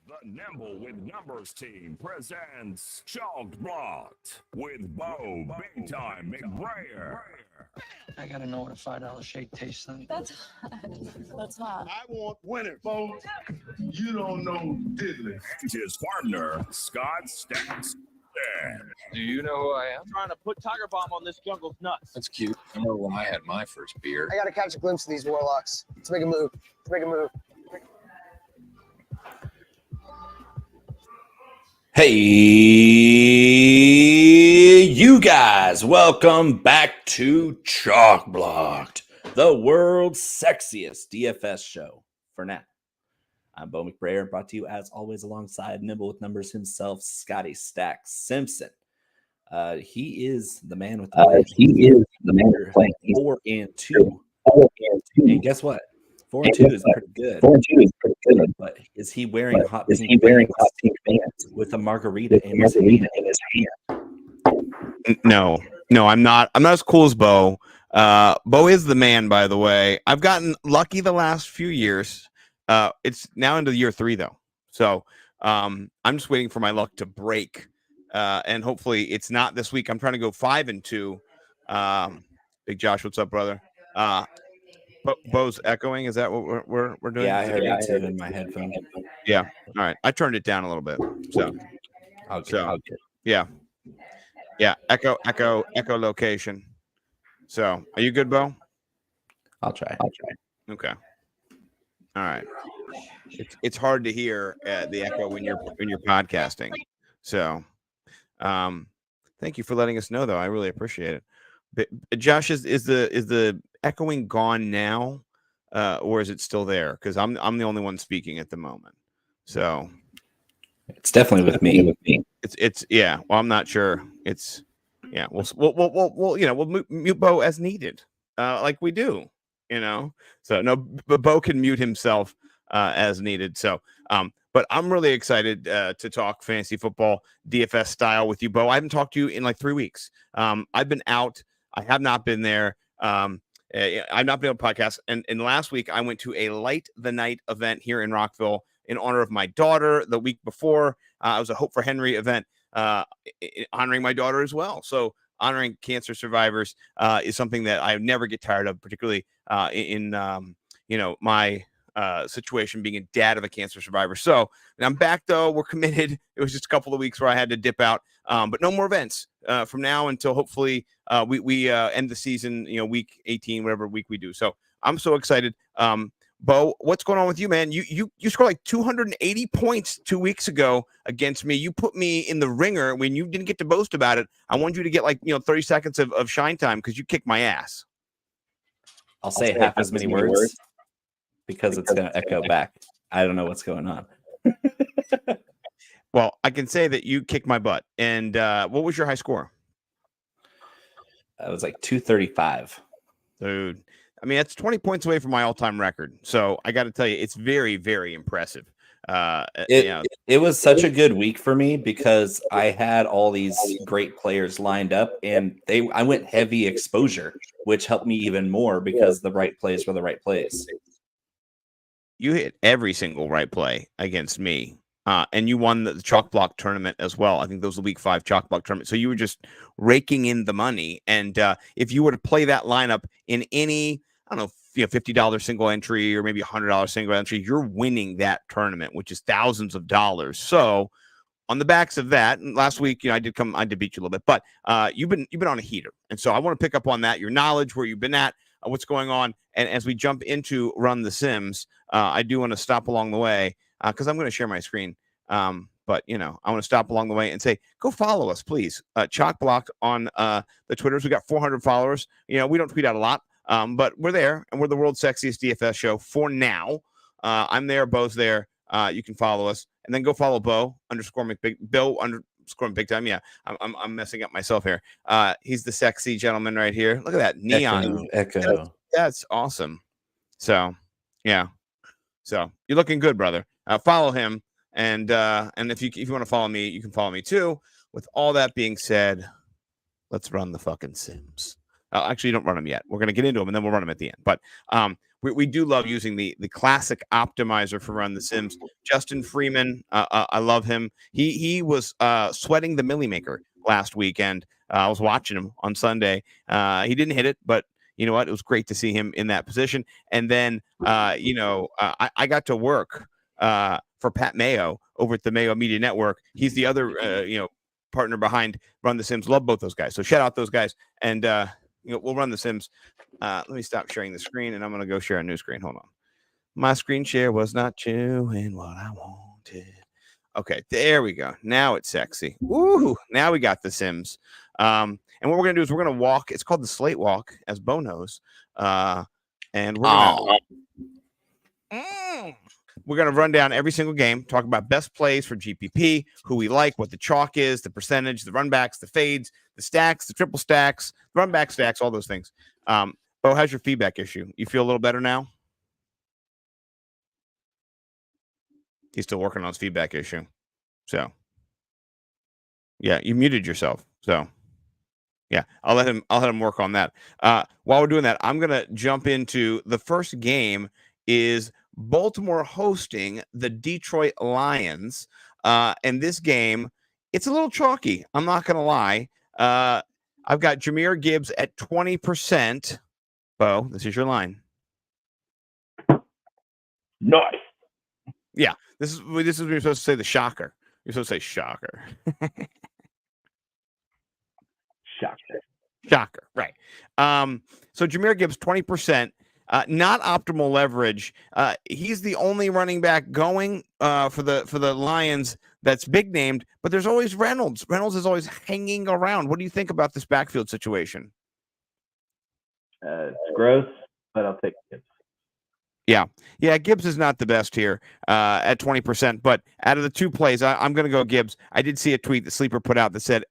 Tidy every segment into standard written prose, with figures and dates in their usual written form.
The Nimble with Numbers team presents Chalked Blocked with Bo Big Time McBrayer. I gotta know what a $5 shake tastes like. That's not. I want winners, folks. You don't know diddly. And his partner, Scott Stacks. Do you know who I am? Trying to put Tiger Bomb on this jungle's nuts. That's cute. I remember when I had my first beer. I gotta catch a glimpse of these warlocks. Let's make a move. Hey, you guys, welcome back to Chalk Blocked, the world's sexiest DFS show for now. I'm Bo McBrayer, brought to you as always alongside Nimble with Numbers himself, Scotty Stacks Simpson. He is the man with the plan. He is the man with the plan. 4-2. And guess what? 4-2 is pretty good. 4-2 is pretty good. But is he wearing hot Is pink he wearing pants hot pink pants with a margarita with in a his margarita hand? in his hand? No, I'm not. I'm not as cool as Bo. Bo is the man, by the way. I've gotten lucky the last few years. It's now into year 3 though, so I'm just waiting for my luck to break, and hopefully it's not this week. I'm trying to go 5-2. Big Josh, what's up, brother? Bo's echoing. Is that what we're doing? Yeah, I heard it too in my headphones. Yeah. All right. I turned it down a little bit. So, yeah. Echo location. So, are you good, Bo? I'll try. Okay. All right. It's hard to hear the echo when you're podcasting. So, thank you for letting us know, though. I really appreciate it. But Josh, is the echoing gone now, or is it still there? Because I'm the only one speaking at the moment. So It's definitely with me. it's yeah. Well, I'm not sure. It's yeah. We'll mute Bo as needed, like we do. So no, but Bo can mute himself as needed. So but I'm really excited to talk fantasy football DFS style with you, Bo. I haven't talked to you in like 3 weeks. I've been out. I have not been there. I've not been on a podcast. And last week I went to a Light the Night event here in Rockville in honor of my daughter. The week before, it was a Hope for Henry event honoring my daughter as well. So honoring cancer survivors is something that I never get tired of, particularly in my situation being a dad of a cancer survivor. So I'm back though. We're committed. It was just a couple of weeks where I had to dip out, but no more events from now until hopefully we end the season, week 18, whatever week we do. So I'm so excited. Bo, what's going on with you, man? You scored like 280 points 2 weeks ago against me. You put me in the ringer when you didn't get to boast about it. I wanted you to get 30 seconds of shine time because you kicked my ass. I'll say half as many words because it's going to echo back. I don't know what's going on. Well, I can say that you kicked my butt. And what was your high score? It was like 235. Dude, I mean, that's 20 points away from my all-time record. So I got to tell you, it's very, very impressive. It was such a good week for me because I had all these great players lined up, and I went heavy exposure, which helped me even more because the right plays were the right plays. You hit every single right play against me. And you won the chalk block tournament as well. I think those were the week 5 chalk block tournament. So you were just raking in the money. And if you were to play that lineup in any, I don't know, $50 single entry or maybe $100 single entry, you're winning that tournament, which is thousands of dollars. So on the backs of that, and last week, I did beat you a little bit, but you've been on a heater. And so I want to pick up on that, your knowledge, where you've been at, what's going on. And as we jump into Run the Sims, I do want to stop along the way because I'm going to share my screen. But I want to stop along the way and say, go follow us, please. Chalk Blocked on the Twitters. We got 400 followers. We don't tweet out a lot, but we're there, and we're the world's sexiest DFS show for now. I'm there. Bo's there. You can follow us, and then go follow Bo _Big Time. Yeah, I'm messing up myself here. He's the sexy gentleman right here. Look at that neon Echo. That's awesome. So yeah, so you're looking good, brother. Follow him. And if you want to follow me, you can follow me too. With all that being said, let's run the fucking Sims. Actually, you don't run them yet. We're going to get into them, and then we'll run them at the end. But we do love using the classic optimizer for Run the Sims. Justin Freeman, I love him. He was sweating the Millie Maker last weekend. I was watching him on Sunday. He didn't hit it, but you know what? It was great to see him in that position. And then, I got to work for Pat Mayo over at the Mayo Media Network. He's the other, partner behind Run the Sims. Love both those guys. So shout out those guys. And, we'll run the Sims. Let me stop sharing the screen, and I'm going to go share a new screen. Hold on. My screen share was not chewing what I wanted. Okay, there we go. Now it's sexy. Woo! Now we got the Sims. And what we're going to do is we're going to walk. It's called the Slate Walk, as Bo knows. And we're going to run down every single game, talk about best plays for GPP, who we like, what the chalk is, the percentage, the runbacks, the fades, the stacks, the triple stacks, the runback stacks, all those things. Bo, how's your feedback issue? You feel a little better now? He's still working on his feedback issue. So, yeah, you muted yourself. So, yeah, I'll let him work on that. While we're doing that, I'm going to jump into the first game is Baltimore hosting the Detroit Lions. And this game, it's a little chalky. I'm not going to lie. I've got Jahmyr Gibbs at 20%. Bo, this is your line. Nice. Yeah, this is when you're supposed to say the shocker. You're supposed to say shocker. Shocker, right. So Jahmyr Gibbs, 20%. Not optimal leverage. He's the only running back going for the Lions that's big named, but there's always Reynolds. Reynolds is always hanging around. What do you think about this backfield situation? It's gross, but I'll take Gibbs. Yeah, Gibbs is not the best here at 20%, but out of the two plays, I'm going to go Gibbs. I did see a tweet that Sleeper put out that said,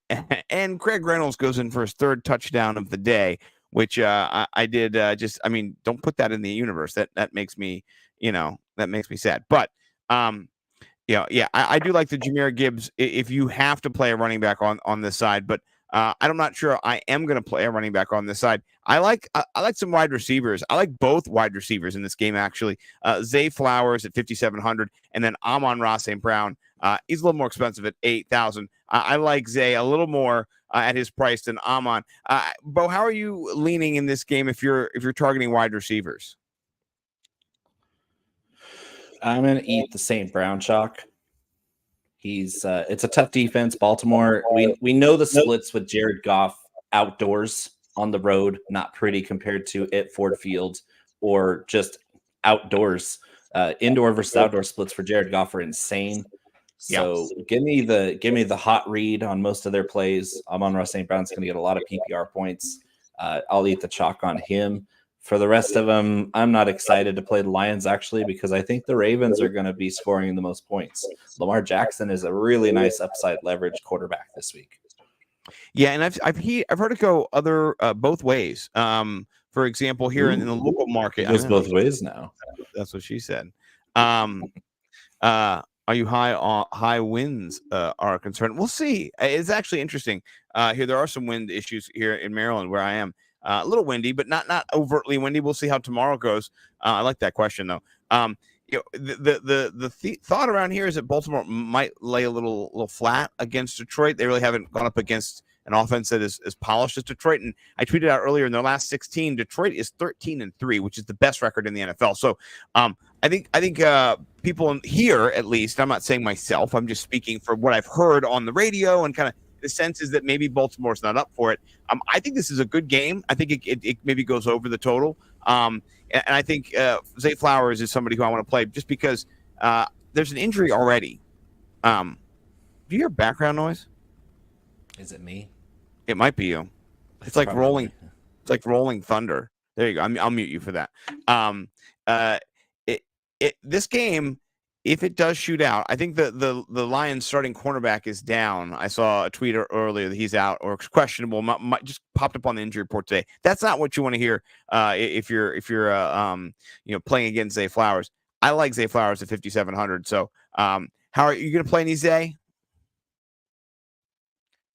and Craig Reynolds goes in for his third touchdown of the day, which I did don't put that in the universe. That makes me, that makes me sad. But, I do like the Jahmyr Gibbs if you have to play a running back on this side, but I'm not sure I am going to play a running back on this side. I like some wide receivers. I like both wide receivers in this game, actually. Zay Flowers at 5,700, and then Amon-Ra St. Brown. He's a little more expensive at 8,000. I like Zay a little more at his price than Amon. Bo, how are you leaning in this game if you're targeting wide receivers? I'm going to eat the St. Brown chalk. It's a tough defense. Baltimore, we know the splits with Jared Goff outdoors on the road, not pretty compared to at Ford Field or just outdoors. Indoor versus outdoor splits for Jared Goff are insane. So give me the hot read on most of their plays. Amon-Ra St. Brown's going to get a lot of PPR points. I'll eat the chalk on him. For the rest of them, I'm not excited to play the Lions, actually, because I think the Ravens are going to be scoring the most points. Lamar Jackson is a really nice upside leverage quarterback this week. Yeah, and I've heard it go both ways. For example, here in the local market, it goes both ways now. That's what she said. Are you high winds are concerned? We'll see. It's actually interesting. Here there are some wind issues here in Maryland where I am. A little windy, but not overtly windy. We'll see how tomorrow goes. I like that question though. The thought around here is that Baltimore might lay a little flat against Detroit. They really haven't gone up against an offense that is as polished as Detroit. And I tweeted out earlier in their last 16, Detroit is 13-3, which is the best record in the NFL. So I think people here, at least, I'm not saying myself, I'm just speaking for what I've heard on the radio and kind of the sense is that maybe Baltimore's not up for it. I think this is a good game. I think it maybe goes over the total. And I think Zay Flowers is somebody who I want to play just because there's an injury already. Do you hear background noise? Is it me? It might be you. It's like rolling. It's like rolling thunder. There you go. I'll mute you for that. This game, if it does shoot out, I think the Lions starting cornerback is down. I saw a tweet earlier that he's out or questionable. Just popped up on the injury report today. That's not what you want to hear if you're playing against Zay Flowers. I like Zay Flowers at 5,700. So how are you going to play any Zay?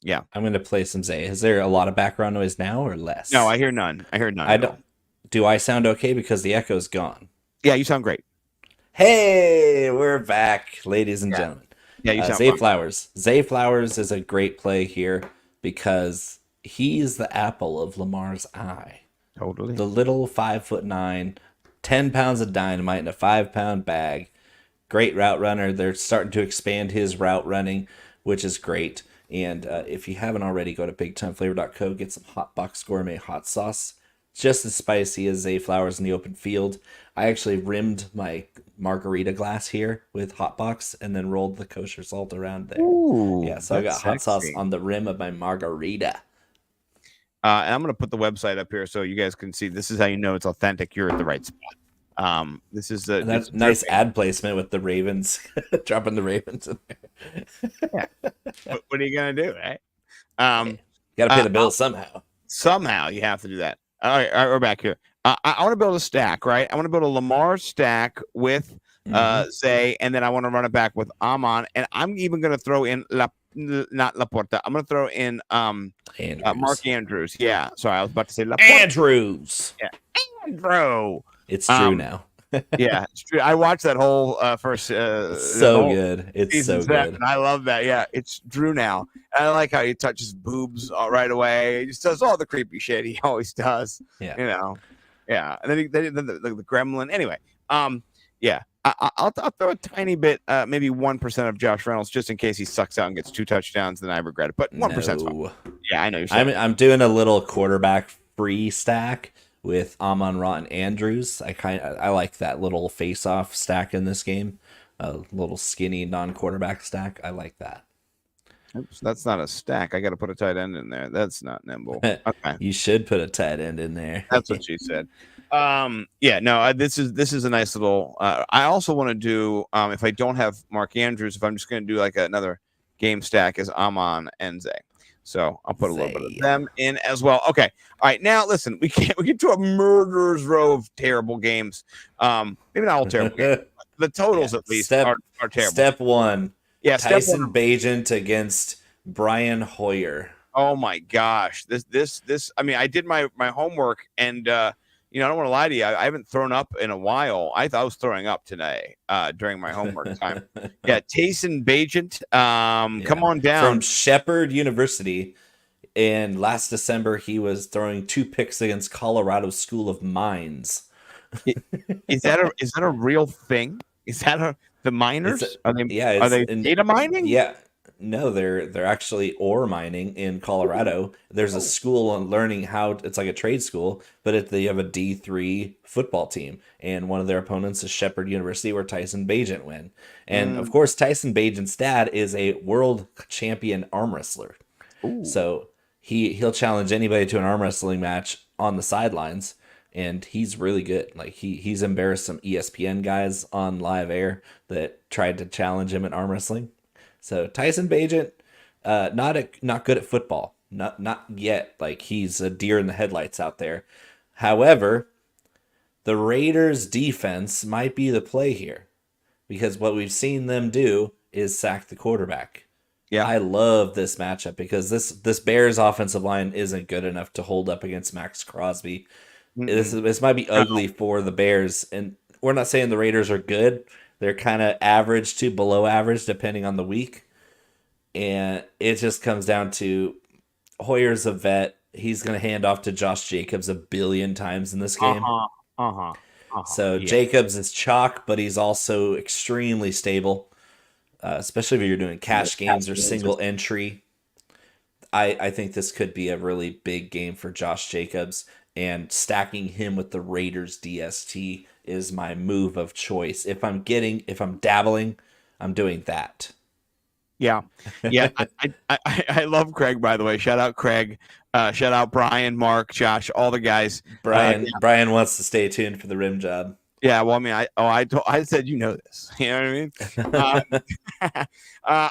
Yeah, I'm going to play some Zay. Is there a lot of background noise now or less? No, I hear none. I don't. Do I sound okay because the echo's gone? Yeah, you sound great. Hey, we're back, ladies and gentlemen. Yeah, you sound Zay fine. Flowers. Zay Flowers is a great play here because he's the apple of Lamar's eye. Totally. The little 5'9", 10 pounds of dynamite in a 5-pound bag. Great route runner. They're starting to expand his route running, which is great. And if you haven't already, go to BigTimeFlavor.co, get some Hot Box Gourmet hot sauce. Just as spicy as Zay Flowers in the open field. I actually rimmed my margarita glass here with Hot Box and then rolled the kosher salt around there. Ooh, Yeah, so I got that's hot sauce sexy. on the rim of my margarita. And I'm going to put the website up here so you guys can see. This is how you know it's authentic. You're at the right spot. This is And that's nice ad placement with the Ravens, dropping the Ravens in there. Yeah. What are you going to do, right? Got to pay the bill somehow. Somehow you have to do that. All right, we're back here. I want to build a stack, right? I want to build a Lamar stack with Zay, and then I want to run it back with Amon, and I'm even going to throw in not Laporta. I'm going to throw in Mark Andrews. Yeah, sorry, I was about to say Laporta. Andrews. Yeah, Andrew. It's true now. Yeah, it's true. I watched that whole first. So good. It's so good. And I love that. Yeah, it's Drew now. And I like how he touches boobs right away. He just does all the creepy shit he always does. Yeah. You know. Yeah. And then the gremlin. Anyway. Yeah. I'll throw a tiny bit, maybe 1% of Josh Reynolds, just in case he sucks out and gets 2 touchdowns. Then I regret it. But 1%'s fine. Yeah, I know you're saying. I'm doing a little quarterback free stack with Amon-Ra and Andrews. I like that little face-off stack in this game. A little skinny non-quarterback stack. I like that. Oops, that's not a stack. I got to put a tight end in there. That's not nimble. Okay. You should put a tight end in there. That's what she said. Yeah, no, this is a nice little. I also want to do if I don't have Mark Andrews, if I'm just going to do like another game stack is Amon and Zay. So I'll put a little bit of them in as well. Okay. All right. Now listen, we get to a murderer's row of terrible games. Maybe not all terrible games. The totals at least are terrible. Step 1. Yeah. Tyson Bagent against Brian Hoyer. Oh my gosh. This I mean, I did my homework and I don't want to lie to you. I haven't thrown up in a while. I thought I was throwing up today during my homework time. Yeah, Tyson Bagent. Come on down. From Shepherd University. And last December, he was throwing 2 picks against Colorado School of Mines. Is that a real thing? Is that the miners? Are they data mining? Yeah. No, they're actually ore mining in Colorado. There's a school on learning how it's like a trade school, but they have a D3 football team, and one of their opponents is Shepherd University, where Tyson Bagent went. And of course, Tyson Bagent's dad is a world champion arm wrestler, so he'll challenge anybody to an arm wrestling match on the sidelines, and he's really good. Like he's embarrassed some ESPN guys on live air that tried to challenge him in arm wrestling. So Tyson Bagent, not good at football, not yet. Like he's a deer in the headlights out there. However, the Raiders' defense might be the play here, because what we've seen them do is sack the quarterback. Yeah, I love this matchup because this Bears offensive line isn't good enough to hold up against Max Crosby. This might be ugly for the Bears, and we're not saying the Raiders are good. They're kind of average to below average, depending on the week. And it just comes down to Hoyer's a vet. He's going to hand off to Josh Jacobs 1 billion times in this game. So Jacobs is chalk, but he's also extremely stable, especially if you're doing cash games or single entry. I think this could be a really big game for Josh Jacobs, and stacking him with the Raiders DST is my move of choice. If I'm dabbling, I'm doing that. Yeah. I love Craig, by the way. Shout out Craig. Shout out Brian, Mark, Josh, all the guys. Brian wants to stay tuned for the rim job. Yeah, well, I mean, I said you know this. You know what I mean?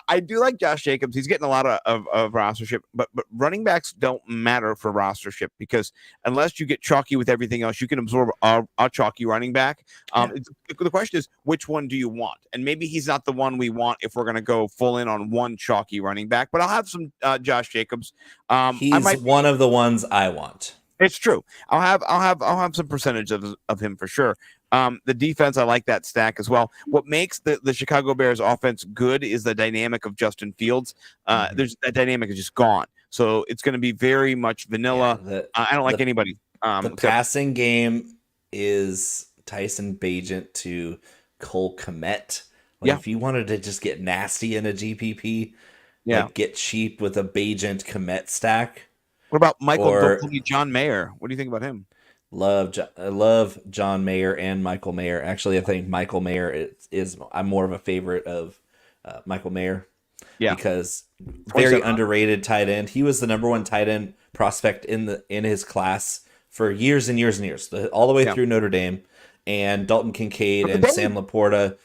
I do like Josh Jacobs. He's getting a lot of rostership, but running backs don't matter for rostership, because unless you get chalky with everything else, you can absorb a chalky running back. The question is, which one do you want? And maybe he's not the one we want if we're going to go full in on one chalky running back, but I'll have some Josh Jacobs. He's one of the ones I want. It's true. I'll have some percentage of him for sure. The defense, I like that stack as well. What makes the Chicago Bears offense good is the dynamic of Justin Fields. There's that dynamic is just gone. So it's going to be very much vanilla. Yeah, I don't like anybody. The passing game is Tyson Bagent to Cole Kmet. Like if you wanted to just get nasty in a GPP, like get cheap with a Bagent Kmet stack. What about Michael John Mayer? What do you think about him? I love John Mayer and Michael Mayer. Actually, I think Michael Mayer is I'm more of a favorite of Michael Mayer. Yeah, because very underrated tight end. He was the number one tight end prospect in his class for years and years and years, all the way through Notre Dame. And Dalton Kincaid and Sam Laporta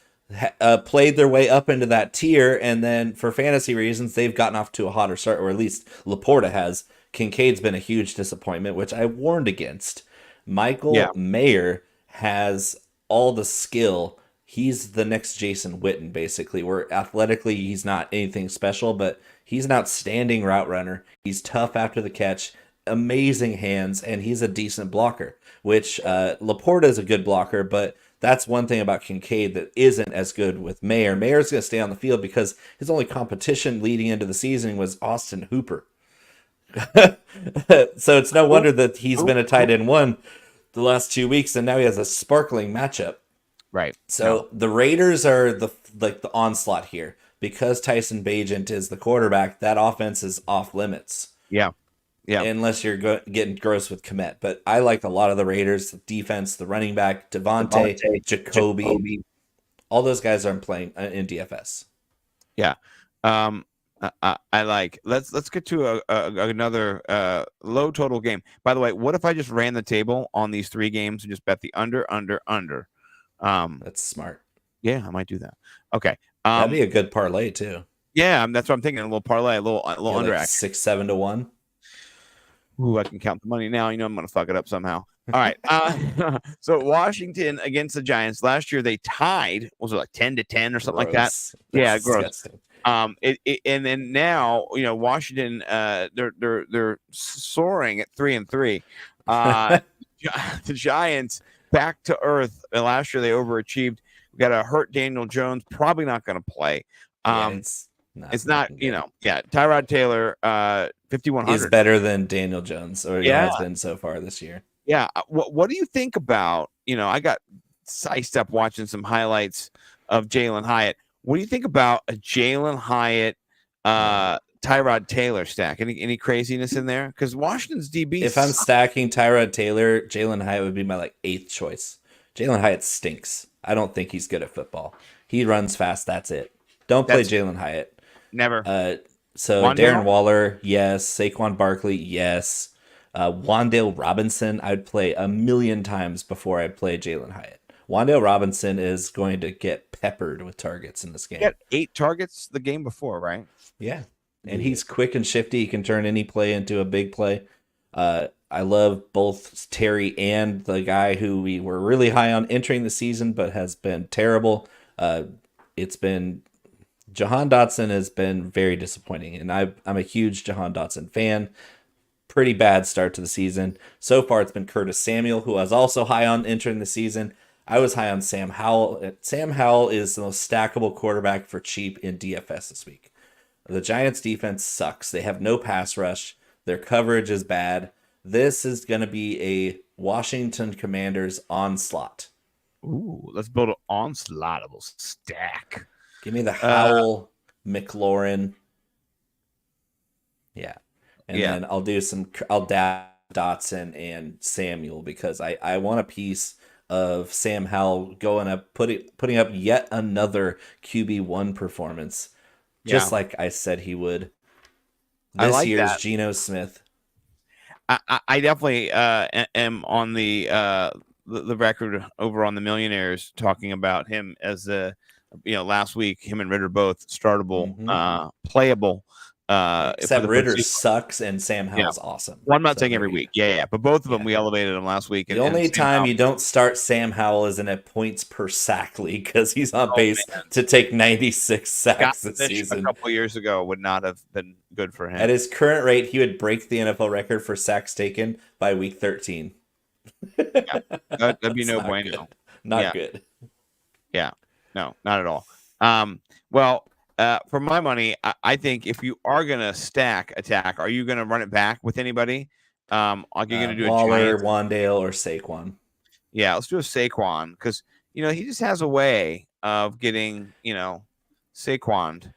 played their way up into that tier, and then for fantasy reasons, they've gotten off to a hotter start, or at least Laporta has. Kincaid's been a huge disappointment, which I warned against. Michael Mayer has all the skill. He's the next Jason Witten, basically, where athletically he's not anything special, but he's an outstanding route runner. He's tough after the catch, amazing hands, and he's a decent blocker, which Laporta is a good blocker, but that's one thing about Kincaid that isn't as good with Mayer. Mayer's going to stay on the field because his only competition leading into the season was Austin Hooper. So it's no wonder that he's been a tight end one the last 2 weeks, and now he has a sparkling matchup. Right. So the Raiders are the onslaught here because Tyson Bagent is the quarterback. That offense is off limits. Yeah. Unless you're getting gross with Kmet, but I like a lot of the Raiders the defense, the running back, Devontae, Jacoby. All those guys are playing in DFS. Yeah. I like. Let's get to another low total game. By the way, what if I just ran the table on these 3 games and just bet the under? That's smart. Yeah, I might do that. Okay. That'd be a good parlay too. Yeah, that's what I'm thinking. A little parlay, a little under like 6-7 to 1. Ooh, I can count the money now. You know I'm going to fuck it up somehow. All right. So Washington against the Giants last year, they tied. Was it like 10-10 or something like that? That's gross. Disgusting. And then now, Washington, they're soaring at 3-3. The Giants back to earth. Last year they overachieved. We got a hurt Daniel Jones, probably not going to play. It's not Tyrod Taylor, 5,100 is better than Daniel Jones, or has been so far this year. Yeah. What do you think about? I got sized up watching some highlights of Jalen Hyatt. What do you think about a Jalen Hyatt, Tyrod Taylor stack? Any craziness in there? Because Washington's DB. If I'm stacking Tyrod Taylor, Jalen Hyatt would be my 8th choice. Jalen Hyatt stinks. I don't think he's good at football. He runs fast. That's it. Don't play Jalen Hyatt. Never. So Darren Waller, yes. Saquon Barkley, yes. Wan'Dale Robinson, I'd play a million times before I play Jalen Hyatt. Wan'Dale Robinson is going to get peppered with targets in this game. He got 8 targets the game before, right? Yeah. And he's quick and shifty. He can turn any play into a big play. I love both Terry and the guy who we were really high on entering the season, but has been terrible. It's been Jahan Dotson has been very disappointing, and I'm a huge Jahan Dotson fan. Pretty bad start to the season. So far, it's been Curtis Samuel, who I was also high on entering the season. I was high on Sam Howell. Sam Howell is the most stackable quarterback for cheap in DFS this week. The Giants' defense sucks. They have no pass rush. Their coverage is bad. This is going to be a Washington Commanders onslaught. Ooh, let's build an onslaughtable stack. Give me the Howell, McLaurin. Yeah. And then I'll dab Dotson and Samuel because I want a piece of Sam Howell going up, putting up yet another QB1 performance, just like I said he would. This year's Geno Smith. I definitely am on the record over on the Millionaires talking about him as last week him and Ritter both startable, playable Except Ritter sucks and Sam Howell's awesome. Well, I'm not saying every week. Yeah. But both of them, we elevated them last week. The only time you don't start Sam Howell is in a points per sack league because he's on pace to take 96 sacks this season. A couple years ago would not have been good for him. At his current rate, he would break the NFL record for sacks taken by week 13. That'd be no bueno. Good. Not good. Yeah. No, not at all. For my money, I think if you are going to stack attack, are you going to run it back with anybody? Are you going to do Waller, Wandale, or Saquon? Yeah, let's do a Saquon because, he just has a way of getting, Saquon.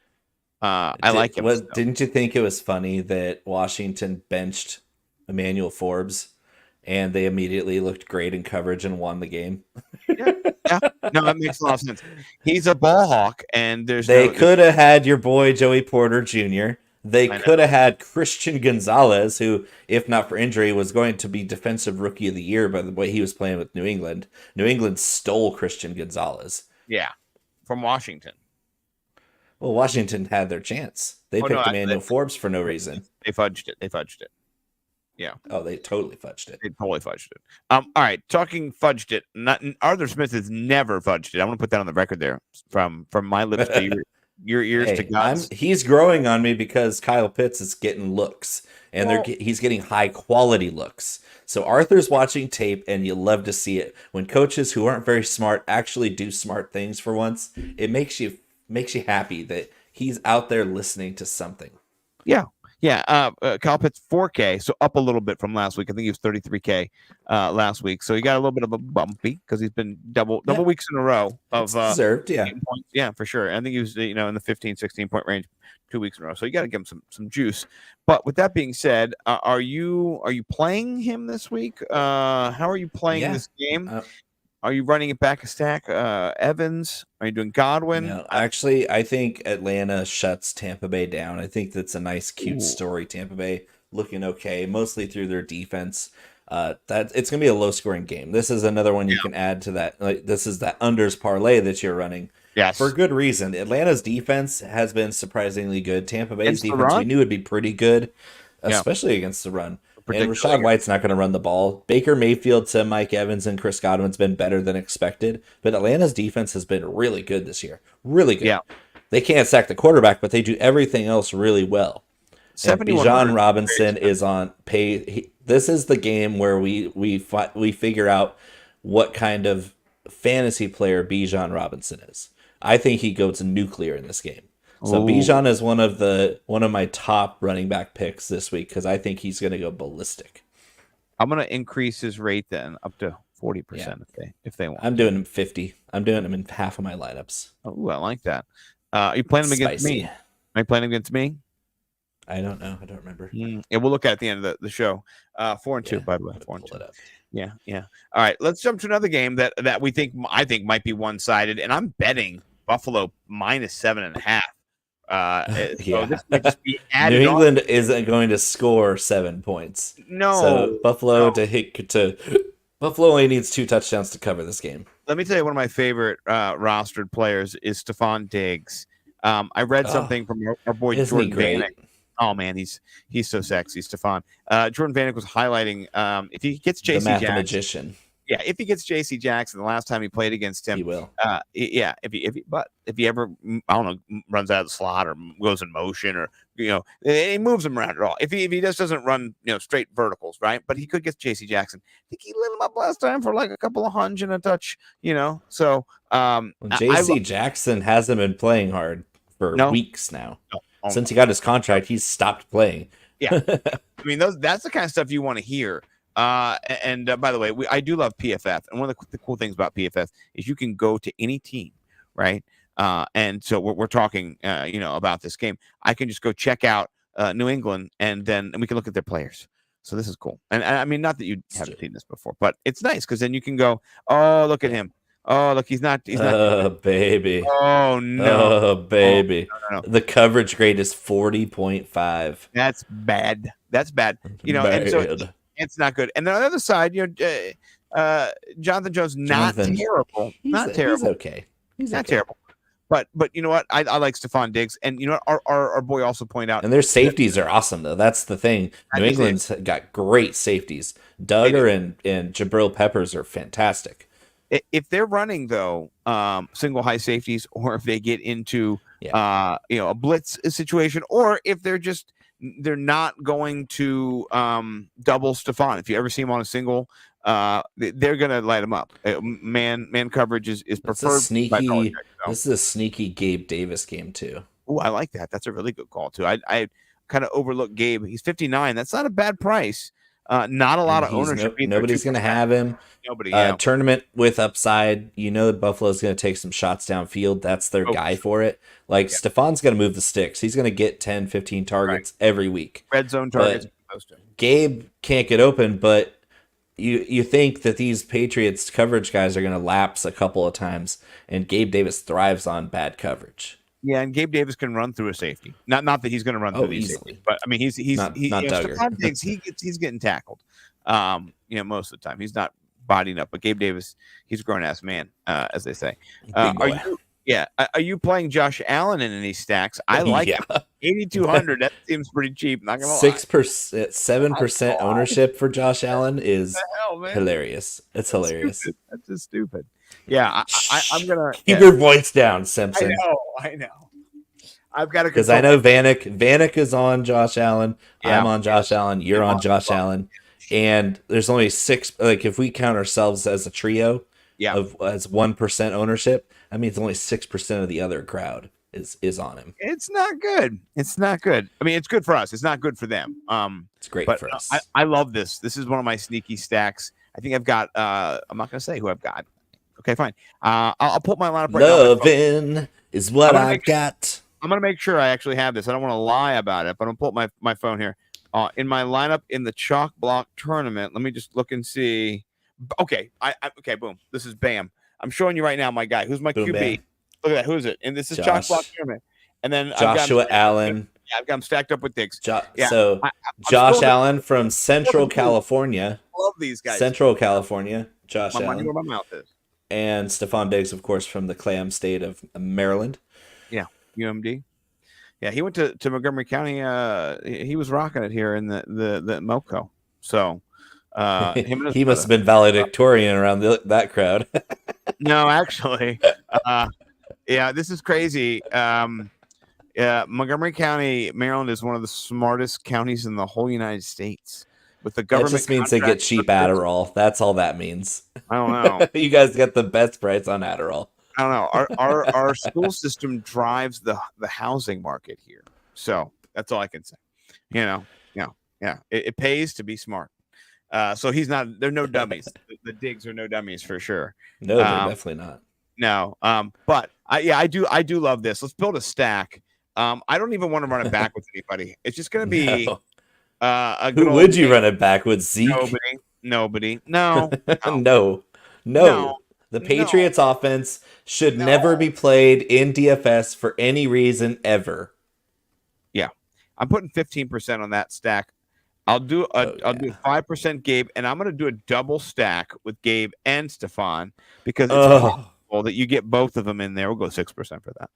I like him. Didn't you think it was funny that Washington benched Emmanuel Forbes and they immediately looked great in coverage and won the game? Yeah. No, that makes a lot of sense. He's a ball hawk, and they could have had your boy Joey Porter Jr. They could have had Christian Gonzalez, who, if not for injury, was going to be Defensive Rookie of the Year by the way he was playing with New England. New England stole Christian Gonzalez. Yeah, from Washington. Well, Washington had their chance. They picked Emmanuel Forbes for no reason. They fudged it. Yeah. Oh, they totally fudged it. All right. Talking fudged it. Arthur Smith has never fudged it. I want to put that on the record there from my lips to your ears to God's. He's growing on me because Kyle Pitts is getting looks, and he's getting high quality looks. So Arthur's watching tape, and you love to see it. When coaches who aren't very smart actually do smart things for once, it makes you happy that he's out there listening to something. Yeah. Yeah, Kyle Pitts 4K, so up a little bit from last week. I think he was 33K last week, so he got a little bit of a bumpy because he's been double weeks in a row of deserved. Yeah, points. Yeah, for sure. I think he was in the 15, 16 point range 2 weeks in a row. So you got to give him some juice. But with that being said, are you playing him this week? How are you playing this game? Are you running it back a stack? Evans? Are you doing Godwin? No, actually, I think Atlanta shuts Tampa Bay down. I think that's a nice, cute story. Tampa Bay looking okay, mostly through their defense. That it's going to be a low-scoring game. This is another one you can add to that. This is that unders parlay that you're running. Yes, for good reason. Atlanta's defense has been surprisingly good. Tampa Bay's defense we knew would be pretty good, especially against the run. And Rachaad White's not going to run the ball. Baker Mayfield to Mike Evans and Chris Godwin's been better than expected. But Atlanta's defense has been really good this year. Really good. Yeah. They can't sack the quarterback, but they do everything else really well. Bijan Robinson is on pay. This is the game where we figure out what kind of fantasy player Bijan Robinson is. I think he goes nuclear in this game. So Bijan is one of my top running back picks this week because I think he's going to go ballistic. I'm going to increase his rate then up to 40% if they want. I'm doing him 50. I'm doing him in half of my lineups. Oh, I like that. Are you playing him against me? Are you playing him against me? I don't know. I don't remember. Yeah, we'll look at it at the end of the show. 4-2, by the way. 4-2. Yeah. All right, let's jump to another game that I think might be one-sided, and I'm betting Buffalo -7.5. So this might just be added New England isn't going to score 7 points. No. So Buffalo Buffalo only needs 2 touchdowns to cover this game. Let me tell you, one of my favorite rostered players is Stephon Diggs. I read something from our boy Jordan Vanek. Oh man, he's so sexy, Stephon. Jordan Vanek was highlighting if he gets JC Jackson. Yeah, if he gets J.C. Jackson, the last time he played against him, he will. Yeah, if he ever, I don't know, runs out of the slot or goes in motion or he moves him around at all. If he just doesn't run straight verticals, right? But he could get J.C. Jackson. I think he lit him up last time for like a couple of hunch and a touch. So J.C. Jackson hasn't been playing hard for weeks now. Since he got his contract, he's stopped playing. Yeah, I mean that's the kind of stuff you want to hear. And by the way, I do love PFF. And one of the cool things about PFF is you can go to any team, right? And so we're talking, about this game. I can just go check out New England, and then we can look at their players. So this is cool. And I mean, not that you haven't seen this before, but it's nice because then you can go, oh, look at him. Oh, look, he's not. Oh, baby. Oh, no. Oh, baby. Oh, no. The coverage grade is 40.5. That's bad. And so it's not good. And on the other side, Jonathan Jones, terrible. He's okay. He's not terrible. But you know what? I like Stephon Diggs, and you know what? Our boy also pointed out, And their safeties are awesome, though. That's the thing. New England's got great safeties. Duggar and Jabril Peppers are fantastic. If they're running though, single high safeties, or if they get into a blitz situation, or if they're not going to double Stephon. If you ever see him on a single, they're gonna light him up. Man coverage is preferred. This is a sneaky Gabe Davis game too. Oh, I like that. That's a really good call too. I kind of overlooked Gabe. He's 59. That's not a bad price. Not a lot of ownership. Nobody's going to have him. Nobody. Tournament with upside. You know that Buffalo's going to take some shots downfield. That's their guy for it. Like Stephon's going to move the sticks. He's going to get 10, 15 targets every week. Red zone targets. Gabe can't get open, but you think that these Patriots coverage guys are going to lapse a couple of times, and Gabe Davis thrives on bad coverage. Yeah, and Gabe Davis can run through a safety. Not that he's going to run through these safeties, but I mean he's not Duggar. Stephon Diggs, he's getting tackled. Most of the time he's not bodying up, but Gabe Davis, he's a grown ass man, as they say. Are you playing Josh Allen in any stacks? I like it. 8,200. That seems pretty cheap. Not gonna lie. 7% ownership for Josh Allen is hilarious. It's hilarious. That's just stupid. Yeah, I'm gonna keep your voice down, Simpson. I know. I've got to because I know Vanek is on Josh Allen. Yeah. I'm on Josh Allen. You're on Josh Allen, and there's only 6. Like if we count ourselves as a trio, as 1% ownership, I mean it's only 6% of the other crowd is on him. It's not good. It's not good. I mean, it's good for us. It's not good for them. It's great for us. I love this. This is one of my sneaky stacks. I think I've got. I'm not going to say who I've got. Okay, fine. I'll put my lineup right now. Lovin' is what I got. I'm going to make sure I actually have this. I don't want to lie about it, but I'm going to pull up my phone here. In my lineup in the Chalk Block tournament, let me just look and see. Okay, okay, boom. This is Bam. I'm showing you right now my guy. Who's my QB? Bam. Look at that. Who is it? And this is Chalk Block tournament. And then Joshua Allen. Yeah, I've got him stacked up with Diggs. Josh Allen from Central California. I love these guys. Central California. Josh my Allen. Money where my mouth is. And Stephon Diggs, of course, from the clam state of Maryland. Yeah, UMD. Yeah, he went to Montgomery County. He was rocking it here in the MoCo. So he must have been valedictorian around that crowd. No, actually, this is crazy. Montgomery Counny, Maryland, is one of the smartest counties in the whole United States. With the government, that just means they get cheap Adderall. That's all that means. I don't know. You guys get the best price on Adderall. I don't know. Our school system drives the housing market here, so that's all I can say. It pays to be smart. So he's not. They're no dummies. The Diggs are no dummies for sure. No, they're definitely not. No. But I do love this. Let's build a stack. I don't even want to run it back with anybody. It's just going to be. No. Who would you run it back with? Zeke? Nobody. No. No. The Patriots offense should never be played in DFS for any reason ever. Yeah. I'm putting 15% on that stack. I'll do a 5% Gabe, and I'm going to do a double stack with Gabe and Stephon because it's possible that you get both of them in there. We'll go 6% for that.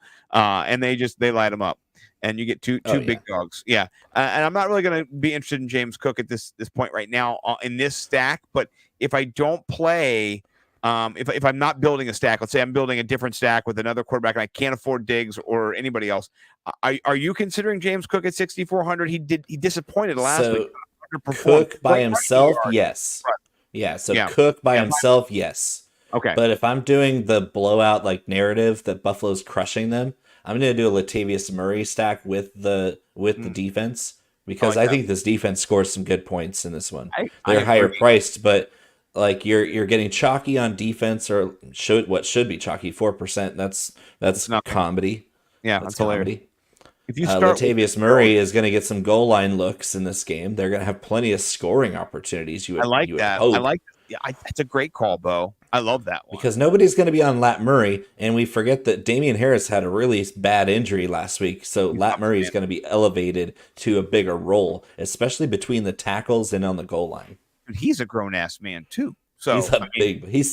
And they light them up. And you get two big dogs. Yeah. And I'm not really going to be interested in James Cook at this point right now in this stack. But if I don't play, if I'm not building a stack, let's say I'm building a different stack with another quarterback and I can't afford Diggs or anybody else, are you considering James Cook at 6,400? He disappointed last week. Cook by himself, yes. Right. Yeah, so Cook by himself, yes. Okay. But if I'm doing the blowout narrative that Buffalo's crushing them, I'm going to do a Latavius Murray stack with the defense because I think this defense scores some good points in this one. They're higher priced, but you're getting chalky on defense or what should be chalky 4%. That's not comedy. Yeah, that's hilarious. If you start Latavius Murray is going to get some goal line looks in this game. They're going to have plenty of scoring opportunities. I like that. I like. Yeah, it's a great call, Bo. I love that one. Because nobody's going to be on Lat Murray, and we forget that Damian Harris had a really bad injury last week, so Lat Murray is going to be elevated to a bigger role, especially between the tackles and on the goal line. And he's a grown-ass man, too. So he's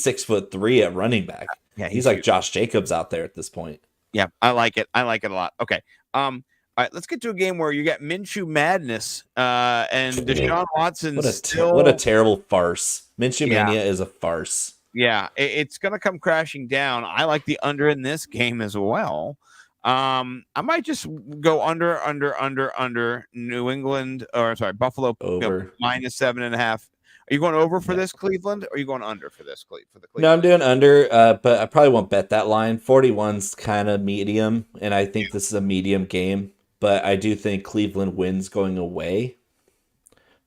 6'3" at running back. Yeah, he's like Josh Jacobs out there at this point. Yeah, I like it. I like it a lot. Okay. All right, let's get to a game where you got Minshew madness, and Deshaun Watson What a terrible farce. Minshew Yeah. Mania is a farce. Yeah, it's going to come crashing down. I like the under in this game as well. I might just go under New England, or sorry, Buffalo Over. minus 7.5. Are you going over for this Cleveland, or are you going under for this for the Cleveland? No, I'm doing under, but I probably won't bet that line. 41's kind of medium, and I think this is a medium game. But I do think Cleveland wins going away.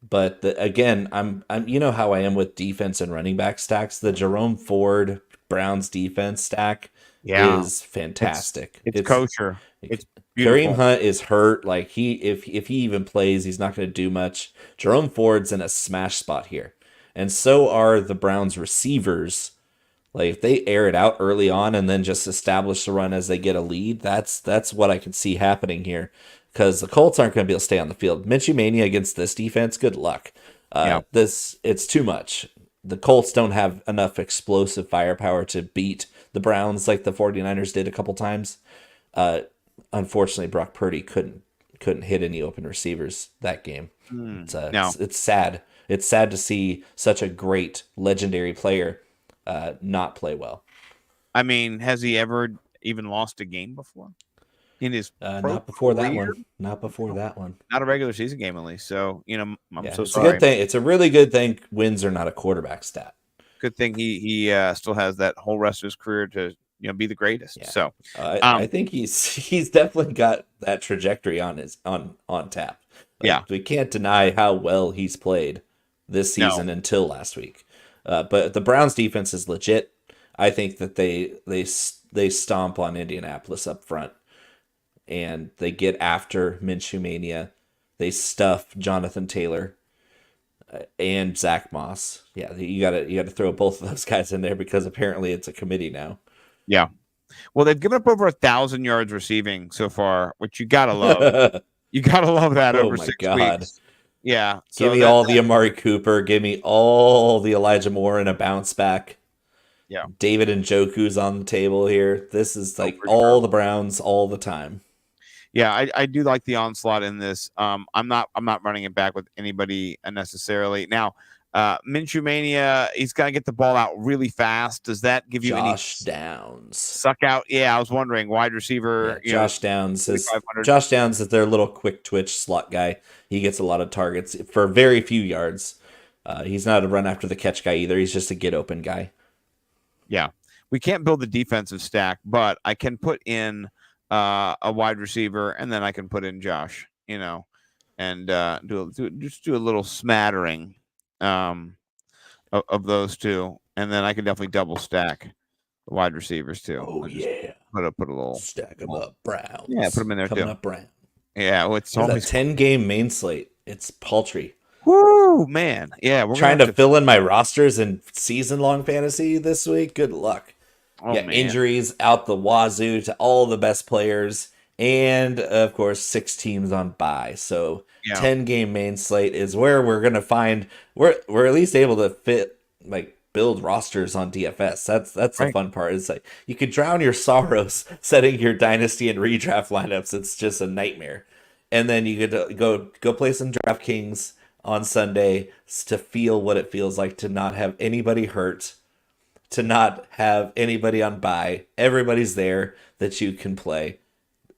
But again, I'm you know how I am with defense and running back stacks. The Jerome Ford Browns defense stack is fantastic. It's kosher. It's Kareem Hunt is hurt. Like if he even plays, he's not going to do much. Jerome Ford's in a smash spot here, and so are the Browns receivers. Like if they air it out early on and then just establish the run as they get a lead, that's what I can see happening here. Because the Colts aren't going to be able to stay on the field. Minshew Mania against this defense, good luck. It's too much. The Colts don't have enough explosive firepower to beat the Browns like the 49ers did a couple times. Unfortunately, Brock Purdy couldn't hit any open receivers that game. It's sad. It's sad to see such a great, legendary player not play well. I mean, has he ever even lost a game before? In his not before that one. Not before that one. Not a regular season game, at least. So, I'm so it's sorry. a good thing. It's a really good thing wins are not a quarterback stat. Good thing he still has that whole rest of his career to be the greatest. Yeah. So I think he's definitely got that trajectory on tap. We can't deny how well he's played this season until last week. But the Browns defense is legit. I think that they stomp on Indianapolis up front. And they get after Minshew Mania. They stuff Jonathan Taylor and Zach Moss. Yeah, you gotta throw both of those guys in there because apparently it's a committee now. Yeah. Well, they've given up over 1,000 yards receiving so far, which you gotta love. You gotta love that over 6 weeks. Yeah. So give me all the Amari Cooper. Give me all the Elijah Moore and a bounce back. Yeah. David Njoku's on the table here. This is like all the Browns all the time. Yeah, I do like the onslaught in this. I'm not running it back with anybody unnecessarily. Now, Minshew Mania, he's got to get the ball out really fast. Does that give you Josh Downs suck out? Yeah, I was wondering. Wide receiver. Josh Downs is their little quick twitch slot guy. He gets a lot of targets for very few yards. He's not a run after the catch guy either. He's just a get open guy. Yeah, we can't build the defensive stack, but I can put in a wide receiver, and then I can put in Josh, and do a little smattering of those two, and then I can definitely double stack the wide receivers too. Oh yeah, put a little stack them up, Browns. Yeah, put them in there coming too. Up Brown. Yeah, well, it's almost a 10-game main slate. It's paltry. Woo, man! Yeah, we're trying to fill in my rosters in season-long fantasy this week. Good luck. Oh, man. Injuries out the wazoo to all the best players, and of course 6 teams on bye. So 10-game main slate is where we're gonna find we're at least able to build rosters on DFS. That's the fun part. It's like you could drown your sorrows setting your dynasty and redraft lineups. It's just a nightmare. And then you could go play some DraftKings on Sunday to feel what it feels like to not have anybody hurt, to not have anybody on bye. Everybody's there that you can play.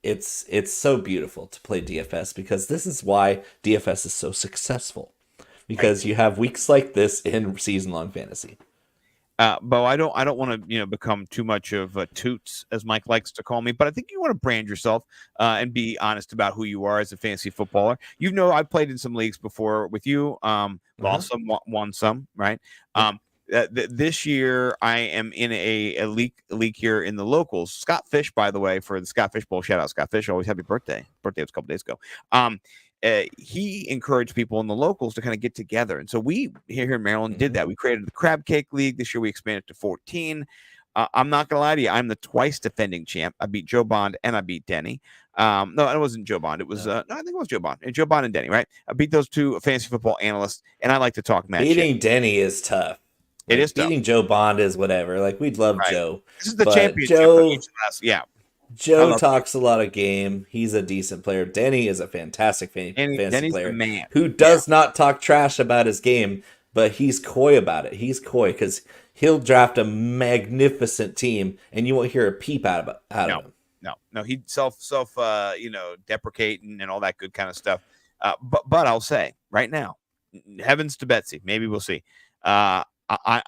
It's so beautiful to play DFS because this is why DFS is so successful. Because you have weeks like this in season-long fantasy. Bo, I don't want to become too much of a toots, as Mike likes to call me, but I think you want to brand yourself and be honest about who you are as a fantasy footballer. I've played in some leagues before with you, lost some, won some, right? This year I am in a league here in the locals. Scott Fish, by the way, for the Scott Fish Bowl, shout out Scott Fish. Always happy birthday. Birthday was a couple days ago. He encouraged people in the locals to kind of get together. And so we here in Maryland did that. We created the Crab Cake League. This year we expanded to 14. I'm not going to lie to you. I'm the twice defending champ. I beat Joe Bond and I beat Denny. No, it wasn't Joe Bond. It was, I think it was Joe Bond. Joe Bond and Denny, right? I beat those two fantasy football analysts, and I like to talk match. Beating Denny is tough. It is beating tough. Joe Bond is whatever. Like, we'd love Joe. This is the championship. Joe, yeah. Joe talks a lot of game. He's a decent player. Denny is a fantastic fantasy Denny's player the man. who does not talk trash about his game, but he's coy about it. He's coy because he'll draft a magnificent team, and you won't hear a peep out of him. No, he self deprecating and all that good kind of stuff. But I'll say right now, heavens to Betsy, maybe we'll see. I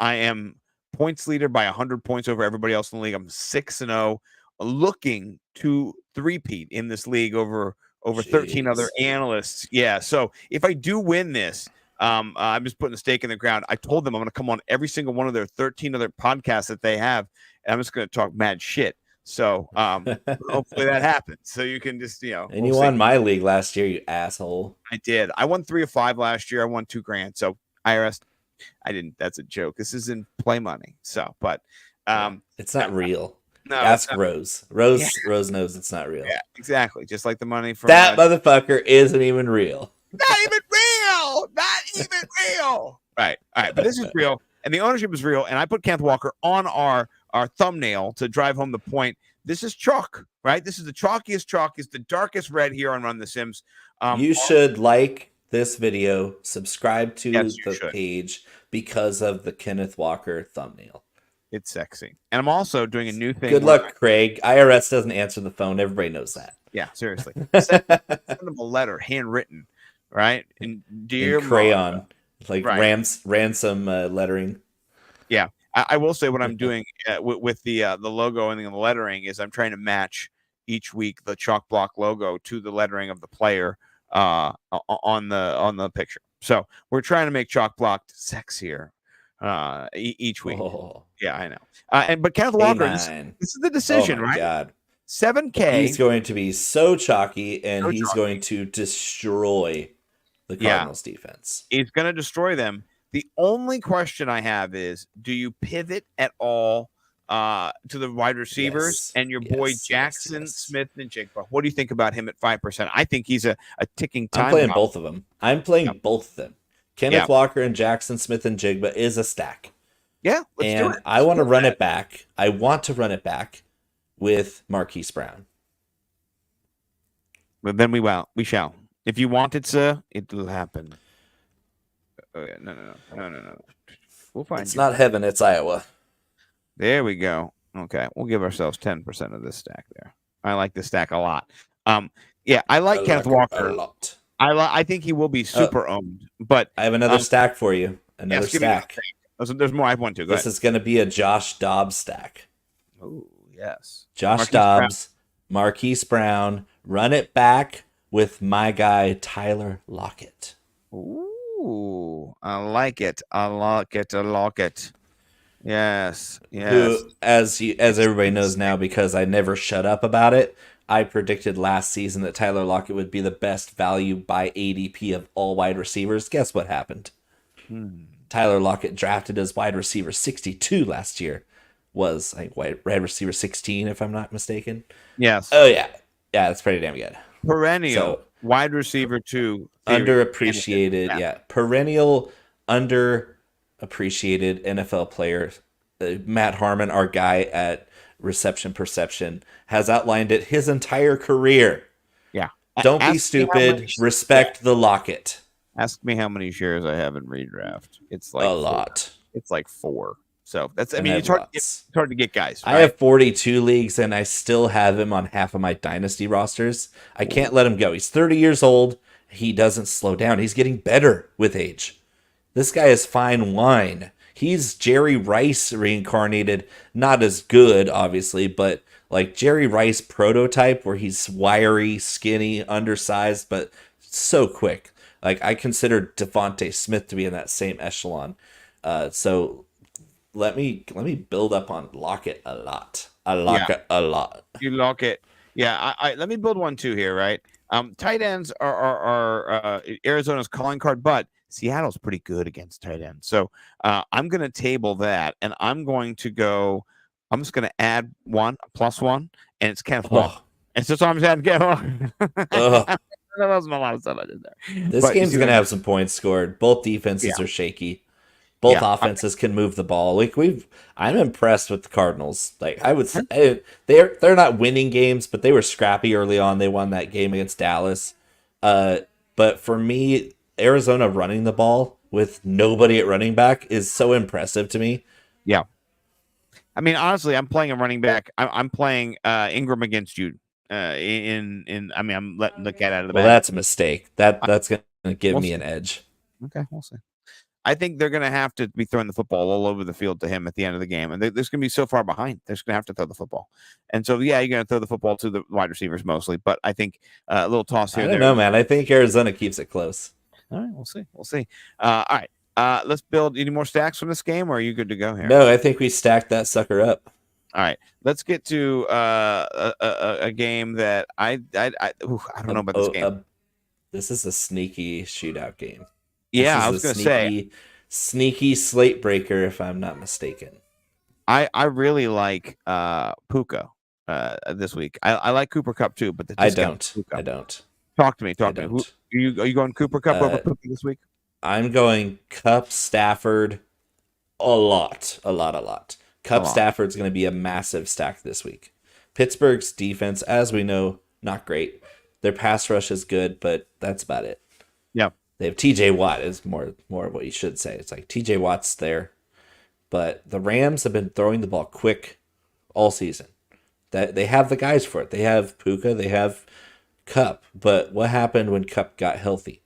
am points leader by 100 points over everybody else in the league. I'm 6-0, looking to three-peat in this league over 13 other analysts. Yeah, so if I do win this, I'm just putting a stake in the ground. I told them I'm going to come on every single one of their 13 other podcasts that they have, and I'm just going to talk mad shit. So hopefully that happens. So you can just, And you won my league last year, you asshole. I did. I won 3 of 5 last year. I won $2,000. So IRS, I didn't. That's a joke. This is in play money. So, but it's not real. No, ask Rose. Rose knows it's not real. Yeah, exactly. Just like the money from that motherfucker isn't even real. Not even real. Not even real. Right. All right. But this is real, and the ownership is real. And I put Kenneth Walker on our thumbnail to drive home the point. This is chalk, right? This is the chalkiest chalk. It's the darkest red here on Run the Sims. You should like this video, subscribe to the page because of the Kenneth Walker thumbnail. It's sexy. And I'm also doing a new thing. Good luck, Craig. IRS doesn't answer the phone. Everybody knows that. Yeah, seriously. Send them a letter, handwritten, right? And dear in crayon, Mom, like right. ransom lettering. Yeah. I will say what I'm doing with the logo and the lettering is I'm trying to match each week the chalk block logo to the lettering of the player on the picture. So we're trying to make chalk blocked sexier each week. Oh. Yeah, I know. But Kenneth Walker, this is the decision, right? God. 7K. He's going to be so chalky, and he's going to destroy the Cardinals defense. He's going to destroy them. The only question I have is, do you pivot at all to the wide receivers and your boy Jackson Smith and Jigba? What do you think about him at 5%? I think he's a ticking time. I'm playing both of them. I'm playing both of them. Kenneth Walker and Jackson Smith and Jigba is a stack. Yeah, let's do it. I want to run it back. I want to run it back with Marquise Brown. But then we shall. If you want it, sir, it will happen. Oh, yeah. No. We'll find it's not heaven, it's Iowa. There we go. Okay, we'll give ourselves 10% of this stack there. I like this stack a lot. Yeah, I like Kenneth Walker a lot. I think he will be super owned. But I have another stack for you. Another stack. There's more I have one too. This is going to be a Josh Dobbs stack. Oh, yes. Josh Dobbs, Marquise Brown. Run it back with my guy, Tyler Lockett. Ooh, I like it. I like it. Yes. Who, as everybody knows now, because I never shut up about it, I predicted last season that Tyler Lockett would be the best value by ADP of all wide receivers. Guess what happened? Tyler Lockett drafted as wide receiver 62 last year. Was wide receiver 16, if I'm not mistaken. Yes. Oh, yeah. Yeah, that's pretty damn good. Perennial wide receiver 2. Underappreciated. Yeah. Perennial underappreciated NFL player. Matt Harmon, our guy at Reception Perception, has outlined it his entire career. Yeah. Don't be stupid. Respect the Lockett. Ask me how many shares I have in redraft. It's like a lot. It's like 4. So that's, I mean, it's hard to get guys. Right? I have 42 leagues and I still have him on half of my dynasty rosters. I can't let him go. He's 30 years old. He doesn't slow down. He's getting better with age. This guy is fine wine. He's Jerry Rice reincarnated. Not as good, obviously, but like Jerry Rice prototype where he's wiry, skinny, undersized, but so quick. Like I consider Devontae Smith to be in that same echelon. So let me build up on Lockett a lot. A lot. You Lockett. Yeah, I let me build one too here, right? Tight ends are Arizona's calling card, but Seattle's pretty good against tight ends. So I'm going to table that, and I'm just going to add +1, and it's Kenneth Walker. It's just I'm adding Kenneth Walker. There wasn't a lot of stuff I did there. This game's going to have some points scored. Both defenses are shaky. Both offenses can move the ball. Like I'm impressed with the Cardinals. Like I would say, they're not winning games, but they were scrappy early on. They won that game against Dallas. But for me, Arizona running the ball with nobody at running back is so impressive to me. Yeah. I mean, honestly, I'm playing a running back. I'm playing Ingram against you. I'm letting the cat out of the bag. Well, that's a mistake. That's going to give me an edge. Okay, we'll see. I think they're going to have to be throwing the football all over the field to him at the end of the game. And there's going to be so far behind. They're just going to have to throw the football. And so, yeah, you're going to throw the football to the wide receivers mostly. But I think a little toss here. I don't know, man. I think Arizona keeps it close. All right, we'll see. All right, let's build any more stacks from this game, or are you good to go here? No, I think we stacked that sucker up. All right, let's get to a game that I don't know about this game. This is a sneaky shootout game. Yeah, I was going to say sneaky slate breaker, if I'm not mistaken. I really like Puka this week. I like Cooper Cup too, but I don't. Talk to me. Are you going Cooper Cup over Puka this week? I'm going Cup Stafford a lot. Cup Stafford's going to be a massive stack this week. Pittsburgh's defense, as we know, not great. Their pass rush is good, but that's about it. Yeah. They have TJ Watt is more of what you should say. It's like TJ Watt's there. But the Rams have been throwing the ball quick all season. That they have the guys for it. They have Puka, they have Cup. But what happened when Cup got healthy?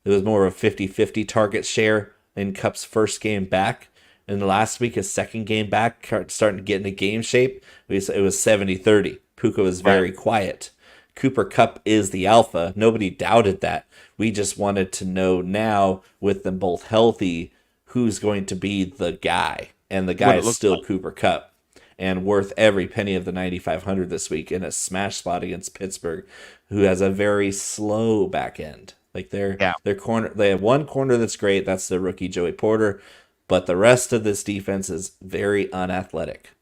It was more of a 50-50 target share in Cup's first game back. And last week, his second game back, starting to get into game shape, it was 70-30. Puka was very quiet. Cooper Cup is the alpha. Nobody doubted that. We just wanted to know now, with them both healthy, who's going to be the guy. And the guy is still Cooper Cup, and worth every penny of the 9,500 this week in a smash spot against Pittsburgh, who has a very slow back end. Like their corner, they have one corner that's great. That's the rookie Joey Porter, but the rest of this defense is very unathletic,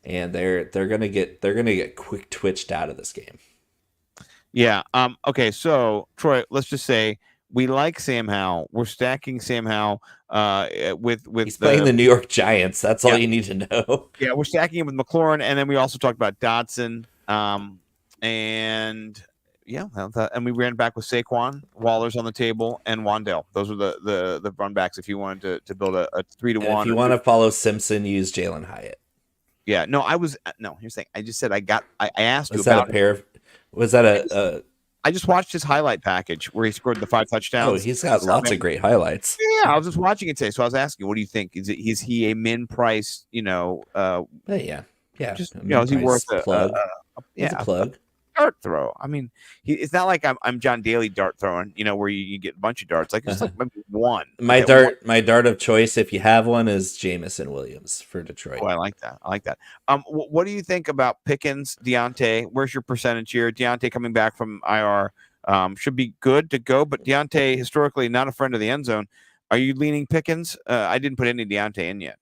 and they're gonna get quick twitched out of this game. Yeah. Okay. So Troy, let's just say we like Sam Howell. We're stacking Sam Howell with he's playing the New York Giants. That's all you need to know. Yeah, we're stacking him with McLaurin, and then we also talked about Dodson. And we ran back with Saquon. Waller's on the table, and Wandale. Those are the run backs if you wanted to build a 3-1. If you want to follow Simpson, use Jalen Hyatt. Yeah. No, here's the thing. I just said I asked you about. Was that a pair of? Was that a? I just watched his highlight package where he scored the 5 touchdowns. Oh, he's got lots of great highlights. Yeah, I was just watching it today, so I was asking, what do you think? Is he a min price? Yeah. Just is he worth a plug? A plug. Dart throw. I mean, it's not like I'm John Daly dart throwing. Where you get a bunch of darts. Like just like maybe one. My dart of choice, if you have one, is Jamison Williams for Detroit. Oh, I like that. What do you think about Pickens, Deontay? Where's your percentage here? Deontay coming back from IR should be good to go, but Deontay historically not a friend of the end zone. Are you leaning Pickens? I didn't put any Deontay in yet.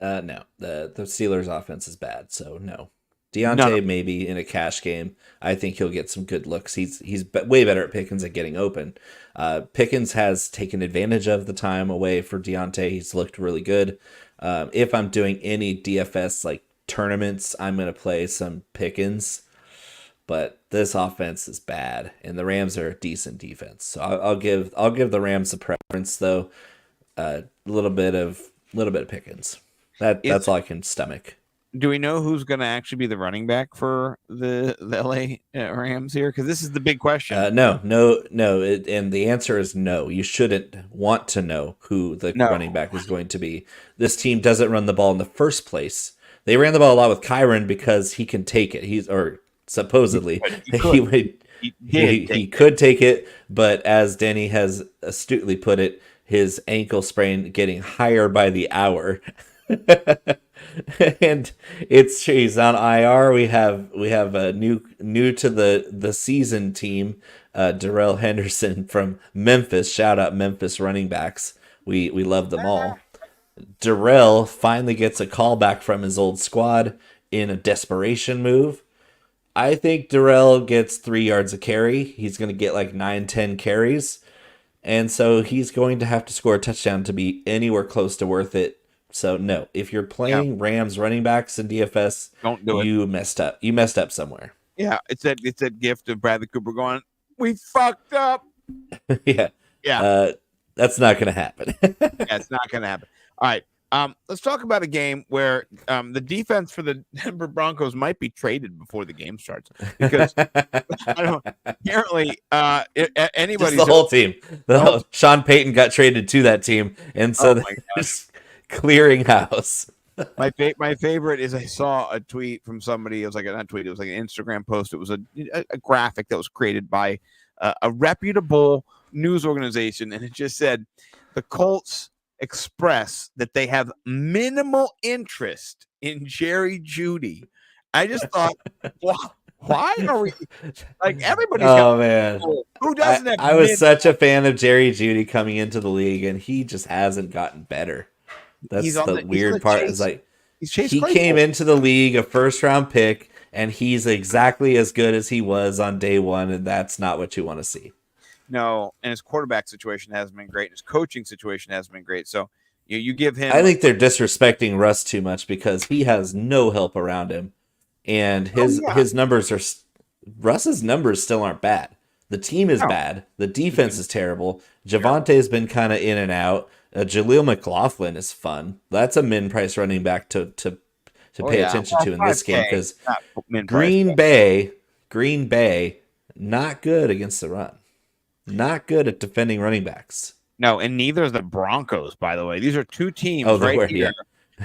No, the Steelers' offense is bad, so no. Deontay maybe in a cash game. I think he'll get some good looks. He's way better at Pickens at getting open. Pickens has taken advantage of the time away for Deontay. He's looked really good. If I'm doing any DFS like tournaments, I'm going to play some Pickens. But this offense is bad, and the Rams are a decent defense. So I'll give the Rams a preference, though. A little bit of Pickens. That's all I can stomach. Do we know who's going to actually be the running back for the LA Rams here? Because this is the big question. No. And the answer is no. You shouldn't want to know who the running back is going to be. This team doesn't run the ball in the first place. They ran the ball a lot with Kyron because he can take it. Supposedly he could take it, but as Denny has astutely put it, his ankle sprain getting higher by the hour. And he's on IR. We have a new to the season team, Darrell Henderson from Memphis. Shout out Memphis running backs. We love them all. Darrell finally gets a call back from his old squad in a desperation move. I think Darrell gets 3 yards a carry. He's going to get like 9-10 carries. And so he's going to have to score a touchdown to be anywhere close to worth it. So no, if you're playing Rams running backs in DFS, don't do it. You messed up. You messed up somewhere. Yeah, it's that gift of Bradley Cooper going, we fucked up. Yeah. That's not going to happen. It's not going to happen. All right. Let's talk about a game where the defense for the Denver Broncos might be traded before the game starts because apparently anybody, the whole team, Sean Payton got traded to that team, and so they're just clearing house. My favorite is I saw a tweet from somebody. It was like not tweet. It was like an Instagram post. It was a graphic that was created by a reputable news organization, and it just said the Colts express that they have minimal interest in Jerry Jeudy. I just thought, why are we like everybody's? Oh man, who doesn't? I was such a fan of Jerry Jeudy coming into the league, and he just hasn't gotten better. That's the weird part. Is like he came into the league a first-round pick, and he's exactly as good as he was on day one, and that's not what you want to see. No, and his quarterback situation hasn't been great. His coaching situation hasn't been great. So you give him. I think they're disrespecting Russ too much because he has no help around him, and his numbers are Russ's numbers still aren't bad. The team is bad. The defense is terrible. Javonte's been kind of in and out. Jaleel McLaughlin is fun. That's a min price running back to pay attention to in this game because Green Bay, not good against the run. Not good at defending running backs. No, and neither is the Broncos, by the way. These are two teams right here.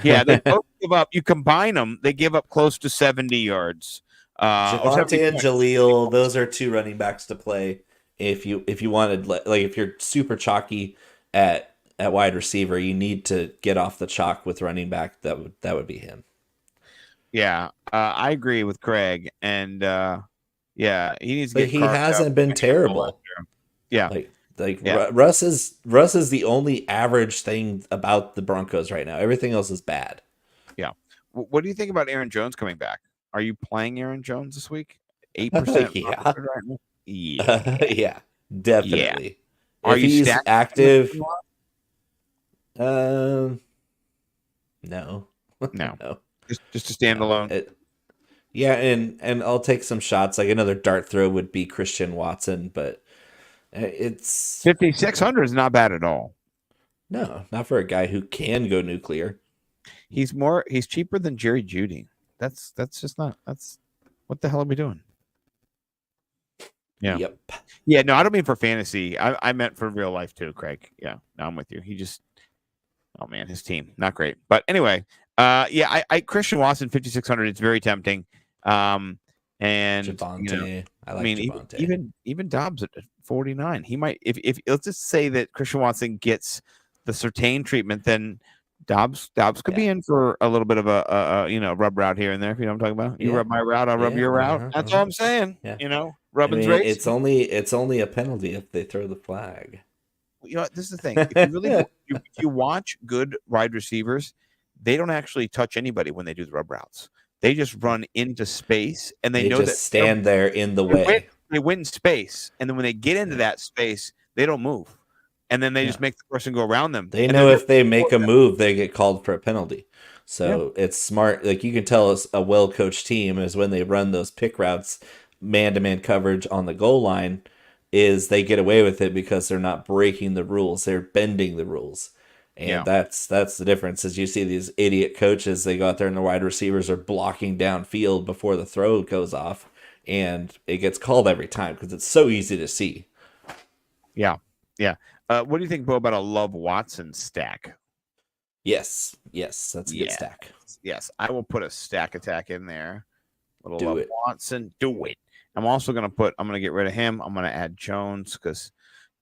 Yeah, they both give up. You combine them, they give up close to 70 yards. Javonte and Jaleel, those are two running backs to play. If you wanted, like if you're super chalky at wide receiver, you need to get off the chalk with running back. That would be him. Yeah, I agree with Craig, and he needs to. But he hasn't been terrible. Yeah, Russ is the only average thing about the Broncos right now. Everything else is bad. Yeah. What do you think about Aaron Jones coming back? Are you playing Aaron Jones this week? 8%. Yeah, definitely. Are if you he's active? No. No. Just a standalone. And I'll take some shots. Like another dart throw would be Christian Watson, but it's 5,600 is not bad at all. No, not for a guy who can go nuclear. He's cheaper than Jerry Jeudy. That's just not. That's what the hell are we doing? Yeah. Yep. Yeah. No, I don't mean for fantasy. I meant for real life too, Craig. Yeah. No, I'm with you. Oh man, his team not great. But anyway, I Christian Watson 5,600. It's very tempting. And Javonte. Javonte. Even Dobbs at 49. He might if let's just say that Christian Watson gets the Surtain treatment, then Dobbs could be in for a little bit of a rub route here and there. If you know what I'm talking about. You rub my route, I'll rub your route. That's all I'm saying. Yeah. Rubbing race. It's only a penalty if they throw the flag. You know, this is the thing. If you really if you watch good wide receivers, they don't actually touch anybody when they do the rub routes. They just run into space, and they know just that stand there in the way. They win space, and then when they get into that space, they don't move, and then they just make the person go around them. They know if they make a move, they get called for a penalty. So it's smart. Like you can tell a well-coached team is when they run those pick routes, man-to-man coverage on the goal line, is they get away with it because they're not breaking the rules; they're bending the rules. And that's the difference. As you see these idiot coaches, they go out there and the wide receivers are blocking downfield before the throw goes off, and it gets called every time because it's so easy to see. Yeah. What do you think, Bo, about a Love Watson stack? Yes, that's a good stack. Yes, I will put a stack attack in there. Do Love it. Watson, do it. I'm also I'm going to get rid of him. I'm going to add Jones because,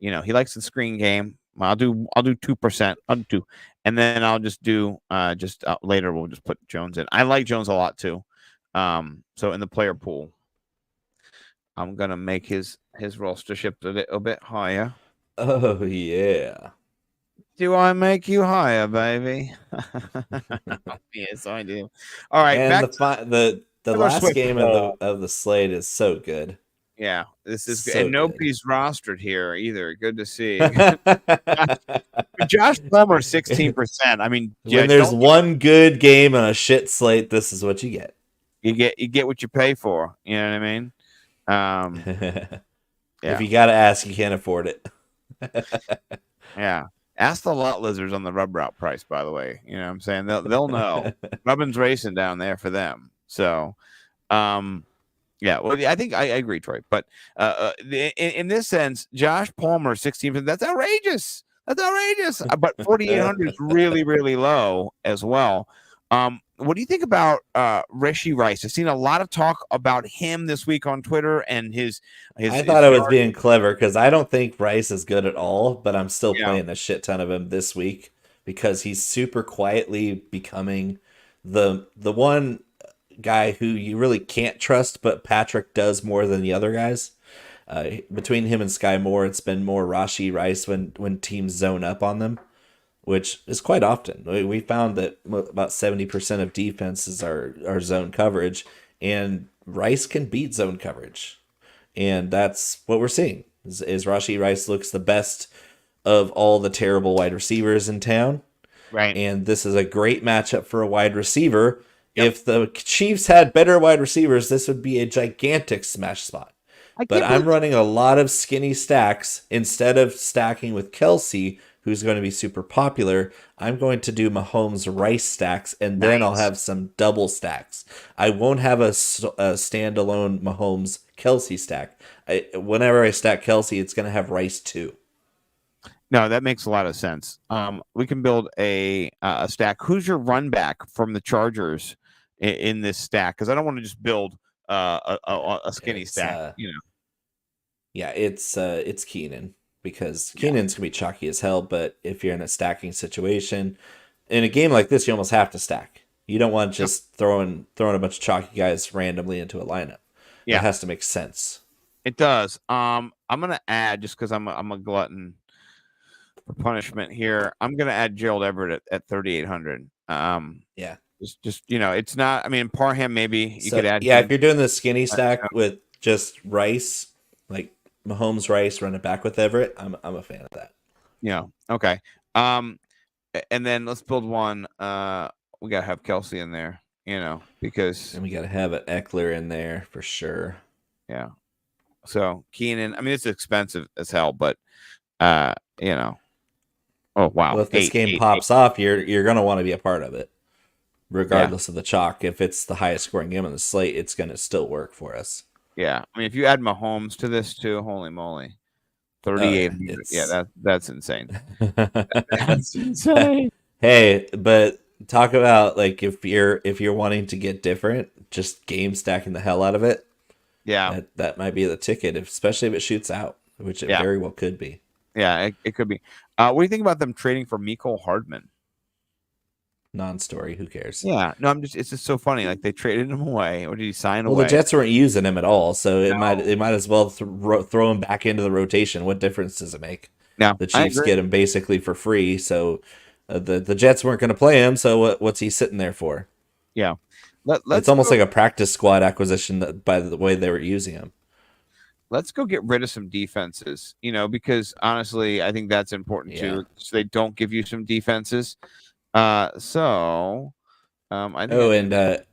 he likes the screen game. I'll do 2%. I'll do 2, and then I'll just do later. We'll just put Jones in. I like Jones a lot too. So in the player pool, I'm gonna make his rostership a little bit higher. Oh yeah. Do I make you higher, baby? Yes, I do. All right. And the last game of the slate is so good. Yeah, this is good. So And good. nobody's rostered here either. Good to see. Josh Plummer, 16%. I mean, yeah, When there's don't one good game on a shit slate, this is what you get. you get what you pay for. You know what I mean? Yeah. If you got to ask, you can't afford it. Yeah. Ask the lot lizards on the rub route price, by the way. You know what I'm saying? They'll know. Rubbin's racing down there for them. So, yeah, well, I think I agree, Troy. But in this sense, Josh Palmer, 16%, that's outrageous. That's outrageous. But 4,800 is really, really low as well. What do you think about Rishi Rice? I've seen a lot of talk about him this week on Twitter and his I thought I was being clever because I don't think Rice is good at all, but I'm still Yeah. playing a shit ton of him this week because he's super quietly becoming the one guy who you really can't trust, but Patrick does more than the other guys. Between him and Sky Moore, it's been more Rashi Rice when teams zone up on them, which is quite often. We found that about 70% of defenses are zone coverage, and Rice can beat zone coverage. And that's what we're seeing, is Rashi Rice looks the best of all the terrible wide receivers in town. Right. And this is a great matchup for a wide receiver. Yep. If the Chiefs had better wide receivers, this would be a gigantic smash spot. But I'm running a lot of skinny stacks. Instead of stacking with Kelsey, who's going to be super popular, I'm going to do Mahomes Rice stacks, and then I'll have some double stacks. I won't have a standalone Mahomes Kelsey stack. Whenever I stack Kelsey, it's going to have Rice too. No, that makes a lot of sense. We can build a stack. Who's your run back from the Chargers in this stack? Because I don't want to just build a skinny stack. Yeah, it's Keenan, because Keenan's gonna be chalky as hell. But if you're in a stacking situation, in a game like this, you almost have to stack. You don't want just throwing a bunch of chalky guys randomly into a lineup. Yeah, it has to make sense. It does. I'm gonna add, just because I'm a glutton for punishment here, I'm gonna add Gerald Everett at 3,800. Yeah. Just it's not. I mean, Parham maybe you could add. Yeah, if you're doing the skinny stack with just Rice, like Mahomes Rice, run it back with Everett, I'm a fan of that. Yeah. Okay. And then let's build one. We gotta have Kelsey in there, because and we gotta have an Eckler in there for sure. Yeah. So Keenan, I mean, it's expensive as hell, but oh wow. Well, if this game pops off, you're gonna want to be a part of it. Regardless of the chalk, if it's the highest scoring game on the slate, it's going to still work for us. Yeah, I mean, if you add Mahomes to this too, holy moly, 38. That's insane. That's insane. Hey, but talk about like if you're wanting to get different, just game stacking the hell out of it. Yeah, that might be the ticket, especially if it shoots out, which it very well could be. Yeah, it could be. What do you think about them trading for Mecole Hardman? Non-story, who cares? Yeah, no, it's just so funny. Like they traded him away, or did he sign away? Well, the Jets weren't using him at all, so they might as well throw him back into the rotation. What difference does it make? No, the Chiefs get him basically for free, so the Jets weren't going to play him. So what's he sitting there for? Yeah, it's almost like a practice squad acquisition by the way they were using him. Let's go get rid of some defenses, because honestly, I think that's important too. So they don't give you some defenses. I think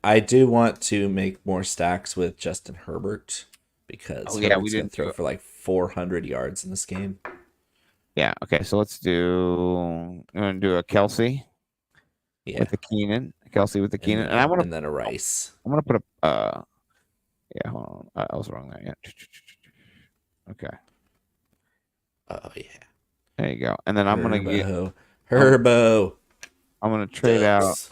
I do want to make more stacks with Justin Herbert, because we didn't throw for like 400 yards in this game. Yeah. Okay. So let's do. I'm gonna do a Kelsey. Yeah. With the Keenan, Kelsey with the Keenan, and I want to. And then a Rice. I'm gonna put a. Yeah. Hold on. I was wrong there. Yeah. Okay. Oh yeah. There you go. And then I'm gonna get Herbo. I'm going to trade out,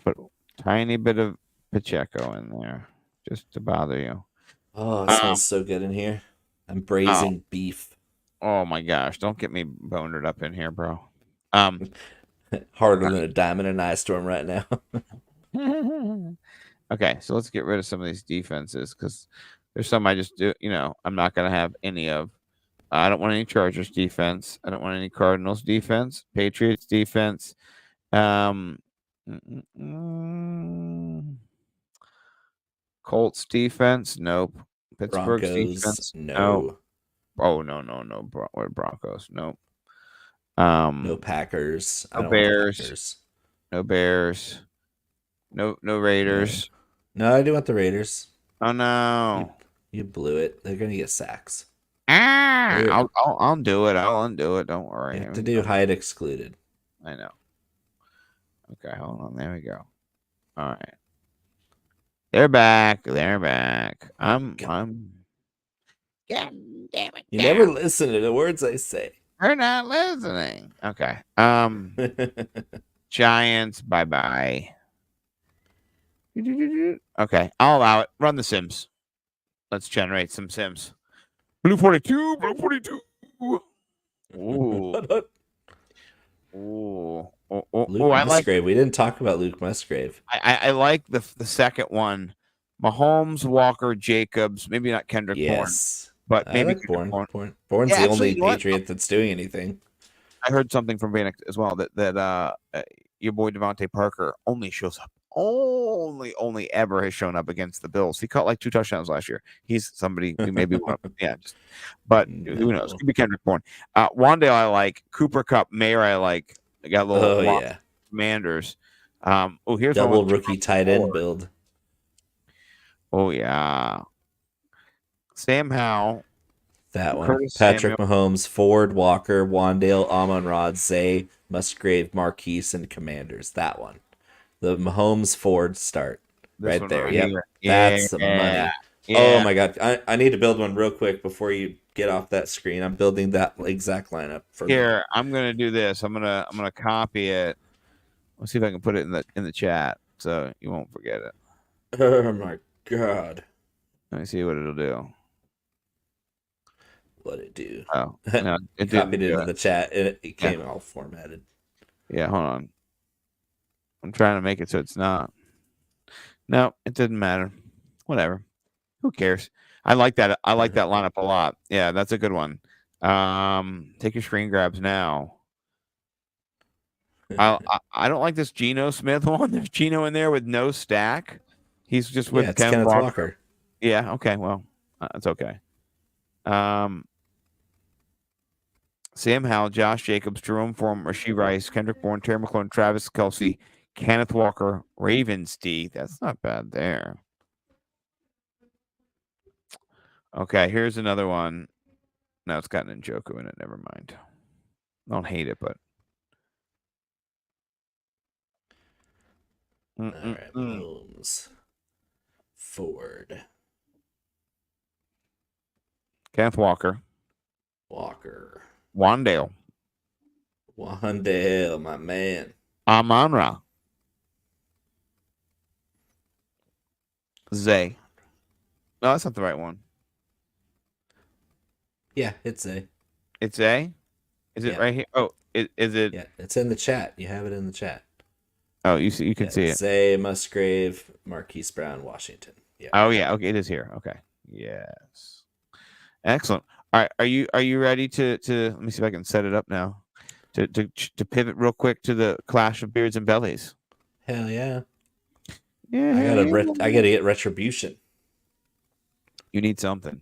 put a tiny bit of Pacheco in there just to bother you. Oh, it smells so good in here. I'm braising beef. Oh my gosh. Don't get me bonered up in here, bro. Harder than a diamond in an ice storm right now. Okay, so let's get rid of some of these defenses, because there's some I just do, I'm not going to have any of. I don't want any Chargers defense. I don't want any Cardinals defense. Patriots defense. Colts defense. Nope. Pittsburgh's Broncos, defense. no. Oh no. What Broncos? Nope. No Packers. I No don't want the Bears. Packers. No Bears. No Raiders. No, I do want the Raiders. Oh no. You blew it. They're gonna get sacks. I'll do it. I'll undo it. Don't worry. You have to do hide excluded. I know. Okay, hold on. There we go. All right. They're back. I'm God damn it. You never listen to the words I say. They're not listening. Okay. Giants, bye-bye. Okay, I'll allow it. Run the Sims. Let's generate some Sims. Blue 42. Ooh. Luke I like. Musgrave. We didn't talk about Luke Musgrave. I like the second one. Mahomes, Walker, Jacobs. Maybe not Kendrick Yes. Bourne, but I maybe like Bourne. Bourne's Yeah, the actually, only you know what? Patriot that's doing anything. I heard something from Vanek as well that your boy Devontae Parker only shows up. Only ever has shown up against the Bills. He caught like 2 touchdowns last year. He's somebody we maybe want. Yeah, but who knows? Could be Kendrick Bourne. Wandale I like. Cooper Cup. Mayer I like. I got a little Commanders. Here's double rookie tight end build. Oh yeah. Sam Howell. That one. Curtis Patrick Samuel. Mahomes, Ford, Walker, Wandale, Amon-Ra, Zay, Musgrave, Marquise, and Commanders. That one. The Mahomes Ford start. This Right one there. right Yep. here. That's the money. Yeah. Oh my god. I need to build one real quick before you get off that screen. I'm building that exact lineup for Here, I'm gonna do this. I'm gonna copy it. Let's see if I can put it in the chat so you won't forget it. Oh my god. Let me see what it'll do. What it do? Oh, no, it Copied it didn't. in the chat and it came all formatted. Yeah, hold on. I'm trying to make it so it's not. No, it didn't matter. Whatever. Who cares? I like that. I like that lineup a lot. Yeah, that's a good one. Take your screen grabs now. I don't like this Geno Smith one. There's Geno in there with no stack. He's just with it's Ken Kenneth Walker. Walker. Yeah. Okay. Well, that's okay. Sam Howell, Josh Jacobs, Jerome Form, Rasheed Rice, Kendrick Bourne, Terry McLaurin, Travis Kelce, Kenneth Walker, Ravens D. That's not bad there. Okay, here's another one. No, it's got an Njoku in it. Never mind. I don't hate it, but. All right, Mahomes. Ford. Kenneth Walker. Wandale. My man. Amon-Ra. Zay. No, that's not the right one. Yeah, it's A. It's A? Is it right here? Oh, is it? Yeah, it's in the chat. You have it in the chat. Oh, you can see it. Zay, Musgrave, Marquise Brown, Washington. Yeah. Oh yeah, okay, it is here. Okay. Yes. Excellent. All right, are you ready to let me see if I can set it up now. To pivot real quick to the clash of beards and bellies. Hell yeah. Yeah. I gotta get retribution. You need something.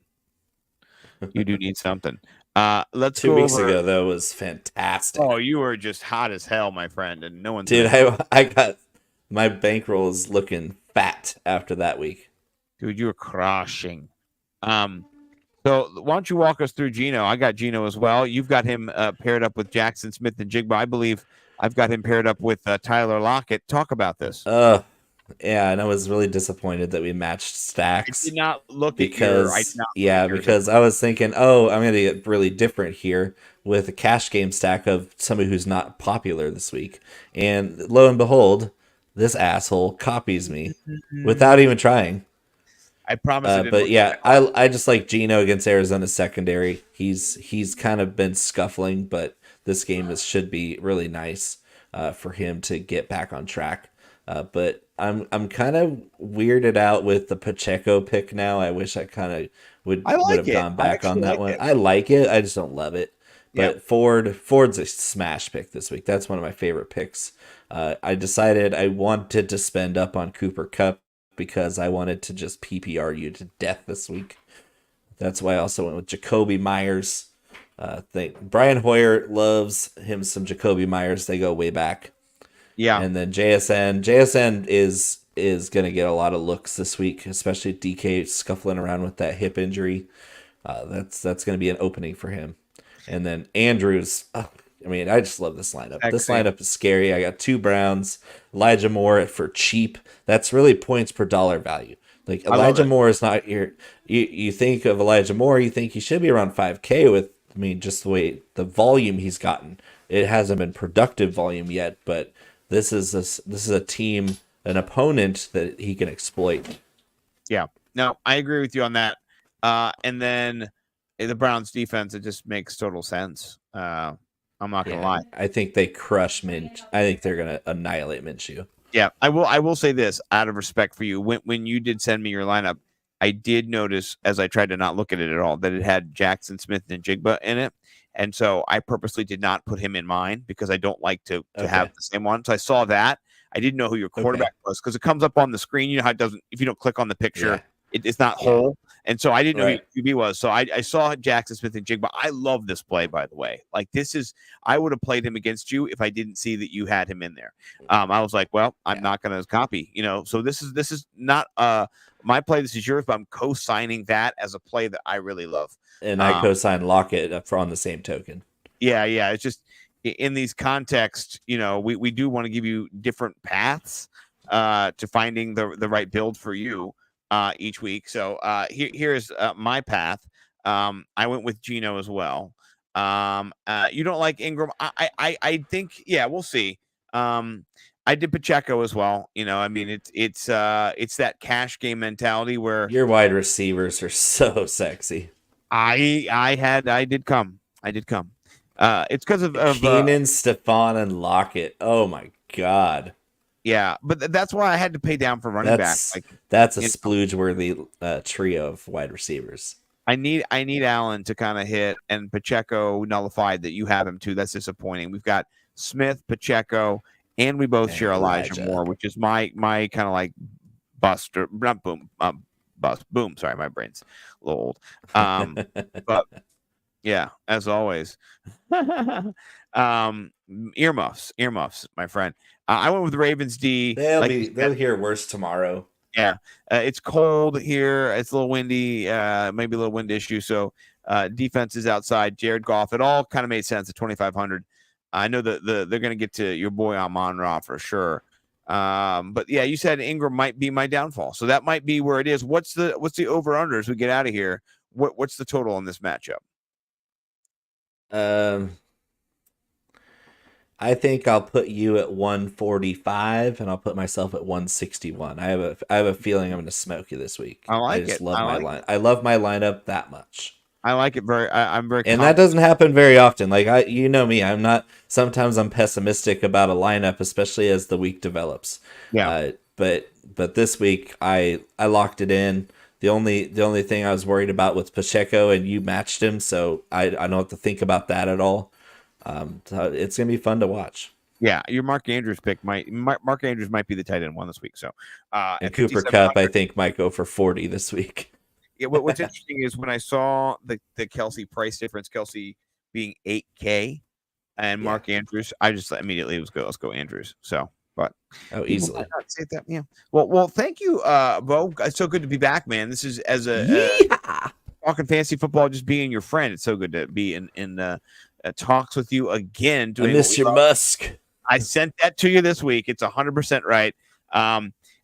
You do need something. Let's 2 go weeks over... ago though was fantastic. Oh, you were just hot as hell, my friend, and no one's Dude, I got my bankroll is looking fat after that week. Dude, you were crushing. So why don't you walk us through Geno? I got Geno as well. You've got him paired up with Jackson Smith and Jigba. I believe I've got him paired up with Tyler Lockett. Talk about this. Yeah, and I was really disappointed that we matched stacks. I did not look because because I was thinking, I'm gonna get really different here with a cash game stack of somebody who's not popular this week. And lo and behold, this asshole copies me without even trying. I promise. But yeah, I just like Geno against Arizona secondary. He's kind of been scuffling, but this game should be really nice for him to get back on track. But I'm kind of weirded out with the Pacheco pick now. I wish I kind of would have gone back on that one. I like it. I just don't love it. But Ford's a smash pick this week. That's one of my favorite picks. I decided I wanted to spend up on Cooper Kupp because I wanted to just PPR you to death this week. That's why I also went with Jacoby Myers. Brian Hoyer loves him some Jacoby Myers. They go way back. Yeah. And then JSN is going to get a lot of looks this week, especially DK scuffling around with that hip injury. That's going to be an opening for him. And then Andrews, I just love this lineup. This lineup is scary. I got 2 Browns, Elijah Moore for cheap. That's really points per dollar value. Like Elijah Moore is not your. You think of Elijah Moore, you think he should be around 5K with. Just the way the volume he's gotten. It hasn't been productive volume yet, but this is a team, an opponent that he can exploit. Yeah, no, I agree with you on that. And then the Browns defense, it just makes total sense. I'm not gonna lie. I think they crush Mint. I think they're gonna annihilate Minshew. Yeah, I will say this out of respect for you. When you did send me your lineup, I did notice as I tried to not look at it at all that it had Jackson Smith and Jigba in it. And so I purposely did not put him in mine because I don't like to have the same one. So I saw that. I didn't know who your quarterback was because it comes up on the screen. You know how it doesn't, if you don't click on the picture, it's not whole. And so I didn't know who QB was. So I saw Jackson Smith and Jigba. I love this play, by the way. Like I would have played him against you if I didn't see that you had him in there. I was like, well, I'm not going to copy, So this is not my play. This is yours, but I'm co-signing that as a play that I really love. And I co-sign Lockett for on the same token. Yeah. It's just in these contexts, we do want to give you different paths to finding the right build for you each week. So here's my path. I went with Geno as well. You don't like Ingram. I think, we'll see. I did Pacheco as well. It's that cash game mentality where your wide receivers are so sexy. I did come. It's because of Keenan, Stephon, and Lockett. Oh my god. Yeah, but that's why I had to pay down for running back. That's a splooge-worthy trio of wide receivers. I need Allen to kind of hit, and Pacheco nullified that you have him too. That's disappointing. We've got Smith, Pacheco, and we both share Elijah Moore, which is my kind of like bust or not boom, bust boom. Sorry, my brain's a little old. But yeah, as always, earmuffs, my friend. I went with Ravens D. They'll hear worse tomorrow. Yeah, it's cold here. It's a little windy, maybe a little wind issue. So defense is outside. Jared Goff. It all kind of made sense at 2,500. I know that they're going to get to your boy Amon-Ra for sure. But yeah, you said Ingram might be my downfall, so that might be where it is. What's the over under as we get out of here? What's the total on this matchup? I think I'll put you at 145, and I'll put myself at 161. I have a feeling I'm going to smoke you this week. I just love my line. I love my lineup that much. I like it very. I'm very, and that doesn't happen very often. Like you know me, I'm not. Sometimes I'm pessimistic about a lineup, especially as the week develops. Yeah. But this week I locked it in. The only thing I was worried about was Pacheco, and you matched him, so I don't have to think about that at all. So it's gonna be fun to watch. Yeah, your Mark Andrews pick Mark Andrews might be the tight end one this week. So and Cooper Kupp I think might go for 40 this week. Yeah, what's interesting is when I saw the Kelsey price difference, Kelsey being 8K and Mark Andrews, I just immediately let's go Andrews. So, but easily. Not say that. Yeah. Well, thank you, Bo. It's so good to be back, man. This is as talking fantasy football, just being your friend. It's so good to be in talks with you again. I miss your Musk. I sent that to you this week. It's 100% right.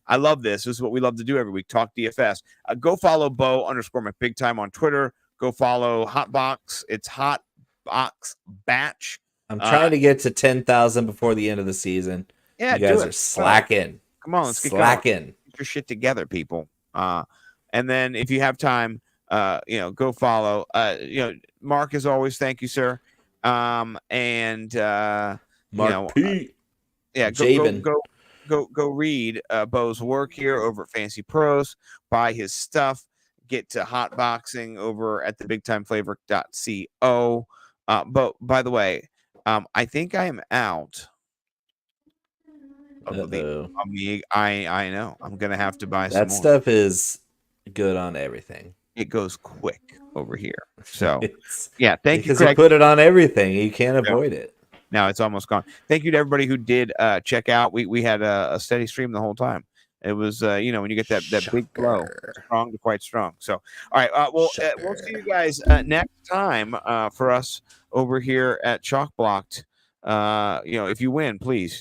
I love this. This is what we love to do every week. Talk DFS. Go follow Bo _McBigTime on Twitter. Go follow Hotbox. It's Hotbox Batch. I'm trying to get to 10,000 before the end of the season. Yeah, you guys are slacking. Come on, let's get going. Get your shit together, people. And then if you have time, go follow. Mark, as always, thank you, sir. Mark P. Yeah, go read Bo's work here over at Fantasy Pros. Buy his stuff. Get to hotboxing over at thebigtimeflavor.co. But by the way, I think I am out. I know. I'm gonna have to buy some that more. stuff is good on everything. it goes quick over here. So It's yeah, thank you, because Craig. you put it on everything. You can't Yeah. avoid it. Now it's almost gone. Thank you to everybody who did check out. We had a steady stream the whole time. It was when you get that big flow, strong to quite strong. So all right, we'll see you guys next time for us over here at Chalk Blocked. If you win, please